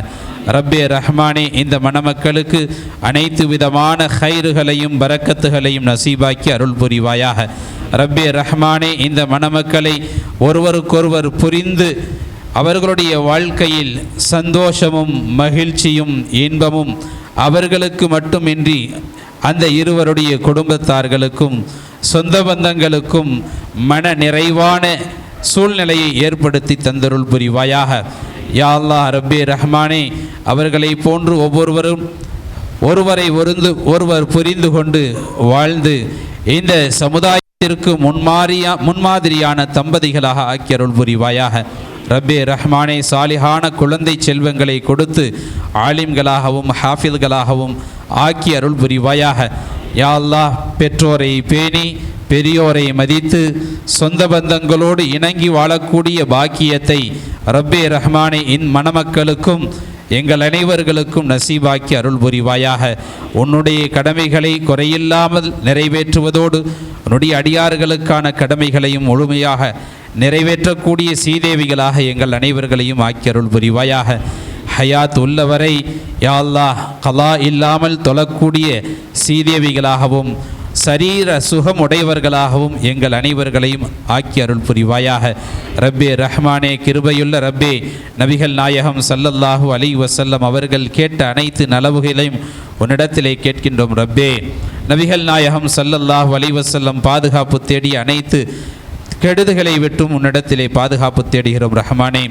ரப்பே ரஹ்மானே, இந்த மணமக்களுக்கு அனைத்து விதமான ஹைறுகளையும் பரக்கத்துகளையும் நசீபாக்கி அருள் புரிவாயாக. ரப்பே ரஹ்மானே, இந்த மணமக்களை ஒருவருக்கொருவர் புரிந்து அவர்களுடைய வாழ்க்கையில் சந்தோஷமும் மகிழ்ச்சியும் இன்பமும் அவர்களுக்கு மட்டுமின்றி அந்த இருவருடைய குடும்பத்தார்களுக்கும் சொந்த பந்தங்களுக்கும் மன நிறைவான சூழ்நிலையை ஏற்படுத்தி தந்தருள் புரிவாயாக. யா அல்லாஹ் ரப்பே ரஹ்மானே, அவர்களை போன்று ஒவ்வொருவரும் ஒருவர் புரிந்து கொண்டு வாழ்ந்து இந்த சமுதாயத்திற்கு முன்மாதிரியான தம்பதிகளாக ஆக்கி அருள் புரிவாயாக. ரப்பே ரஹ்மானே, சாலிஹான குழந்தை செல்வங்களை கொடுத்து ஆலிம்களாகவும் ஹாஃபில்களாகவும் ஆக்கி அருள் புரிவாயாக. யா அல்லாஹ், பெற்றோரை பேணி பெரியோரை மதித்து சொந்த பந்தங்களோடு இணங்கி வாழக்கூடிய பாக்கியத்தை ரப்பே ரஹ்மானே மணமக்களுக்கும் எங்கள் அனைவர்களுக்கும் நசீபாக்கி அருள் புரிவாயாக. உன்னுடைய கடமைகளை குறையில்லாமல் நிறைவேற்றுவதோடு உன்னுடைய அடியார்களுக்கான கடமைகளையும் முழுமையாக நிறைவேற்றக்கூடிய சீதேவிகளாக எங்கள் அனைவர்களையும் ஆக்கி அருள் புரிவாயாக. ஹயாத் உள்ளவரை யா அல்லாஹ் கலா இல்லாமல் தொழக்கூடிய சீதேவிகளாகவும் சரீர சுகம் உடையவர்களாகவும் எங்கள் அனைவர்களையும் ஆக்கி அருள் புரிவாயாக. ரப்பே ரஹ்மானே, கிருபையுள்ள ரப்பே, நபிகள் நாயகம் ஸல்லல்லாஹு அலைஹி வஸல்லம் அவர்கள் கேட்ட அனைத்து நலவுகளையும் உன்னிடத்திலே கேட்கின்றோம். ரப்பே, நபிகள் நாயகம் ஸல்லல்லாஹு அலைஹி வஸல்லம் பாதுகாப்பு தேடிய அனைத்து கெடுதிகளை விட்டும் உன்னிடத்திலே பாதுகாப்பு தேடுகிறோம். ரஹ்மானே,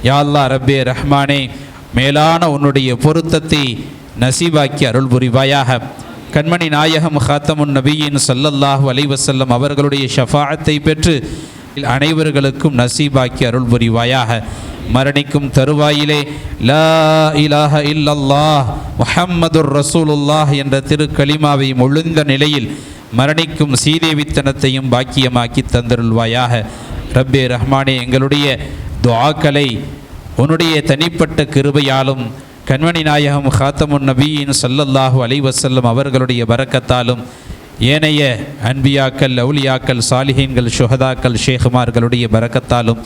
யா அல்லாஹ் ரப்பே ரஹ்மானே, மேலான உன்னுடைய பொருத்தத்தை நசீபாக்கி அருள் புரிவாயாக. கண்மணி நாயகம் ஹாத்தமுன் நபியின் ஸல்லல்லாஹு அலைஹி வஸல்லம் அவர்களுடைய ஷஃபாஅத்தை பெற்று அனைவர்களுக்கும் நசீபாக்கி அருள் புரிவாயாக. மரணிக்கும் தருவாயிலே லா இலாஹ இல்லல்லாஹ் முஹம்மதுர் ரசூலுல்லாஹ் என்ற திருக்கலிமாவை முழுந்த நிலையில் மரணிக்கும் சீதேவித்தனத்தையும் பாக்கியமாக்கி தந்தருள்வாயாக. ரப்பே ரஹ்மானே, எங்களுடைய துஆக்களை உன்னுடைய தனிப்பட்ட கிருபையாலும் கண்மணி நாயகம் ஹாத்தமுன் நபியின் ஸல்லல்லாஹு அலைஹி வஸல்லம் அவர்களுடைய பரக்கத்தாலும் ஏனைய அன்பியாக்கள், அவுலியாக்கள், சாலிஹீன்கள், ஷுஹதாக்கள், ஷேகுமார்களுடைய பரக்கத்தாலும்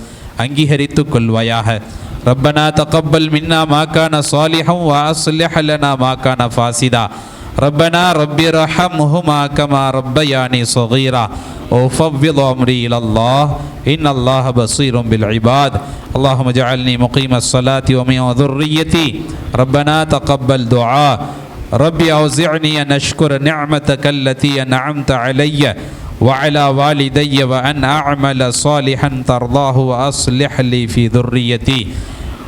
அங்கீகரித்து கொள்வாயாக. ரப்பனா தகப்பல் மின்னா மா கான சாலிஹன் வ அஸ்லிஹ் லனா மா கான ஃபாசிதா. ரப்பனா ரப்பி ரஹம்ஹுமா கமா ரப்பயானி ஸகீரா. وأفوض أمري إلى الله إن الله بصير بالعباد. اللهم اجعلني مقيم الصلاة ومن ذريتي ربنا تقبل دعاء. ربي أوزعني أن أشكر نعمتك التي أنعمت علي وعلى والدي وأن أعمل صالحا ترضاه وأصلح لي في ذريتي.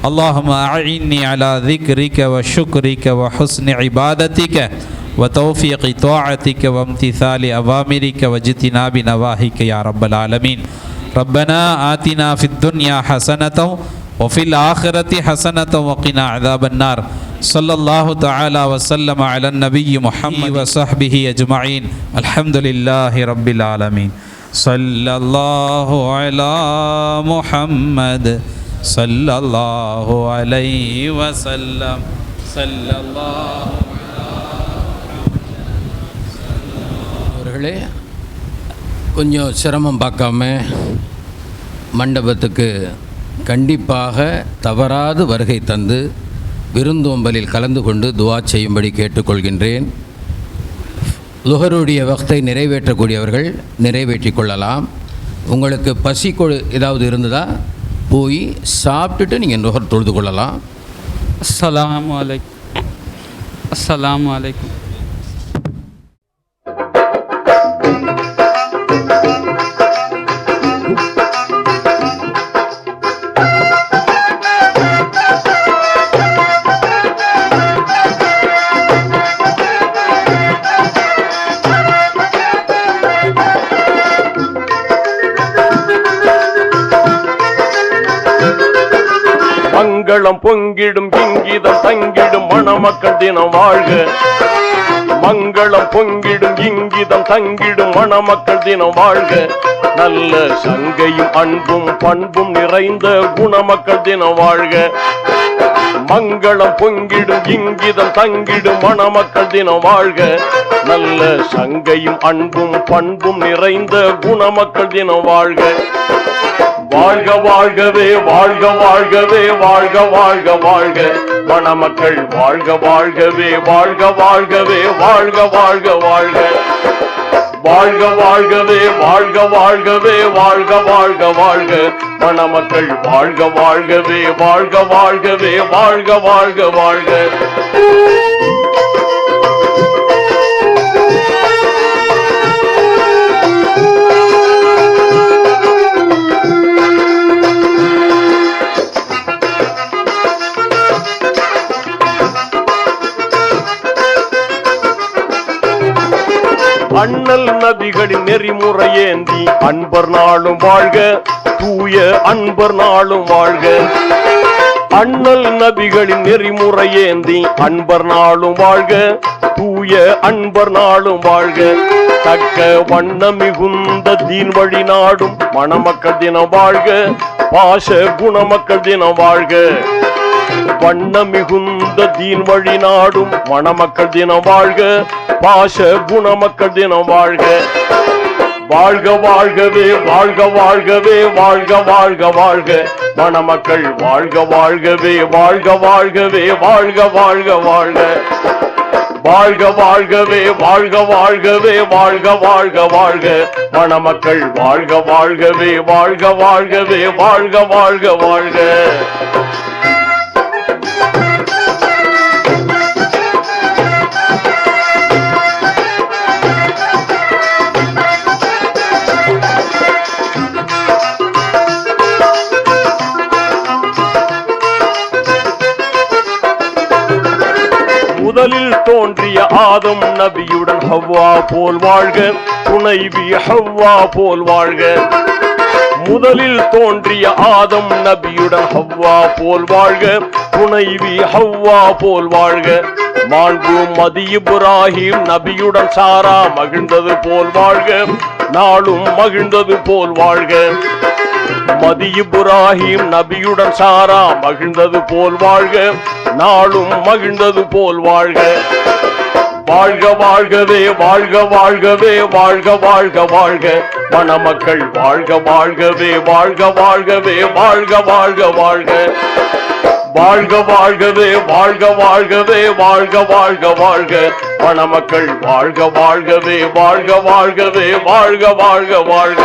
اللهم أعني على ذكرك وشكرك وحسن عبادتك وتوفيق طاعتك وامتثال أوامرك واجتناب نواهيك يا رب العالمين. ربنا آتنا في الدنيا حسنة وفي الآخرة حسنة وقنا عذاب النار. صلى الله تعالى وسلم على النبي محمد وصحبه أجمعين. الحمد لله رب العالمين. صلى الله على محمد صلى الله عليه وسلم. صلى الله. அவர்களே கொஞ்சம் சிரமம் பார்க்காம மண்டபத்துக்கு கண்டிப்பாக தவறாது வருகை தந்து விருந்தோம்பலில் கலந்து கொண்டு துஆ செய்யும்படி கேட்டுக்கொள்கின்றேன். லுஹருடைய வக்தை நிறைவேற்றக்கூடியவர்கள் நிறைவேற்றிக் கொள்ளலாம். உங்களுக்கு பசி ஏதாவது இருந்ததா போய் சாப்பிட்டுட்டு நீங்கள் லுஹர் தொழுது கொள்ளலாம். அஸ்ஸலாமு அலைக்கும். அஸ்ஸலாமு அலைக்கும். மங்களம் பொங்கிடும் இங்கிதம் தங்கிடும் மணமக்கள் தினம் வாழ்க. மங்களம் பொங்கிடும் இங்கிதம் தங்கிடும் மணமக்கள் தினம் வாழ்க. நல்ல சங்கையும் அன்பும் பண்பும் நிறைந்த குணமக்கள் தினம் வாழ்க. மங்களம் பொங்கிடும் இங்கிதம் தங்கிடும் மணமக்கள் தினம் வாழ்க. நல்ல சங்கையும் அன்பும் பண்பும் நிறைந்த குணமக்கள் தினம் வாழ்க. வாழ்க வாழ்கவே வாழ்க வாழ்கவே வாழ்க வாழ்க வாழ்க. மணமக்கள் வாழ்க வாழ்கவே வாழ்க வாழ்கவே வாழ்க வாழ்க வாழ்க. வாழ்க வாழ்கவே வாழ்க வாழ்கவே வாழ்க வாழ்க வாழ்க. மணமக்கள் வாழ்க வாழ்கவே வாழ்க வாழ்கவே வாழ்க வாழ்க வாழ்க. அண்ணல் நபிகளின் நெறிமுறையேந்தி அன்பர் நாளும் வாழ்க. தூய அன்பர் நாளும் வாழ்க. அண்ணல் நபிகளின் நெறிமுறையேந்தி அன்பர் நாளும் வாழ்க. தூய அன்பர் நாளும் வாழ்க. தக்க வண்ண மிகுந்த தீன் வழி நாடும் மணமக்கள் தினம் வாழ்க. பாச குணமக்கள் தினம் வாழ்க. வண்ண மிகுந்த தீன் வழி நாடும் மணமக்கள் தினம் வாழ்க. பாச குணமக்கள் தினம் வாழ்க. வாழ்க வாழ்கவே வாழ்க வாழ்கவே வாழ்க வாழ்க வாழ்க. மணமக்கள் வாழ்க வாழ்கவே வாழ்க வாழ்கவே வாழ்க வாழ்க வாழ்க. வாழ்க வாழ்கவே வாழ்க வாழ்கவே வாழ்க வாழ்க வாழ்க. மணமக்கள் வாழ்க வாழ்கவே வாழ்க வாழ்கவே வாழ்க வாழ்க வாழ்க. முதலில் தோன்றிய ஆதம் நபியுடன் ஹவ்வா போல் வாழ்க. துணைவி ஹவ்வா போல் வாழ்க. முதலில் தோன்றிய ஆதம் நபியுடன் ஹவ்வா போல் வாழ்க. துணைவி ஹவ்வா போல் வாழ்க. மாண்பு மதி இப்ராஹிம் நபியுடன் சாரா மகிழ்ந்தது போல் வாழ்க. நாளும் மகிழ்ந்தது போல் வாழ்க. மதி இப்ராஹிம் நபியுடன் சாரா மகிழ்ந்தது போல் வாழ்க. நாளும் மகிழ்ந்தது போல் வாழ்க. வாழ்க வாழ்கவே வாழ்க வாழ்கவே வாழ்க வாழ்க வாழ்க மணமக்கள் வாழ்க வாழ்கவே வாழ்க வாழ்கவே வாழ்க வாழ்க வாழ்க. வாழ்க வாழ்கவே வாழ்க வாழ்கவே வாழ்க வாழ்க வாழ்க மணமக்கள் வாழ்க வாழ்கவே வாழ்க வாழ்கவே வாழ்க வாழ்க வாழ்க.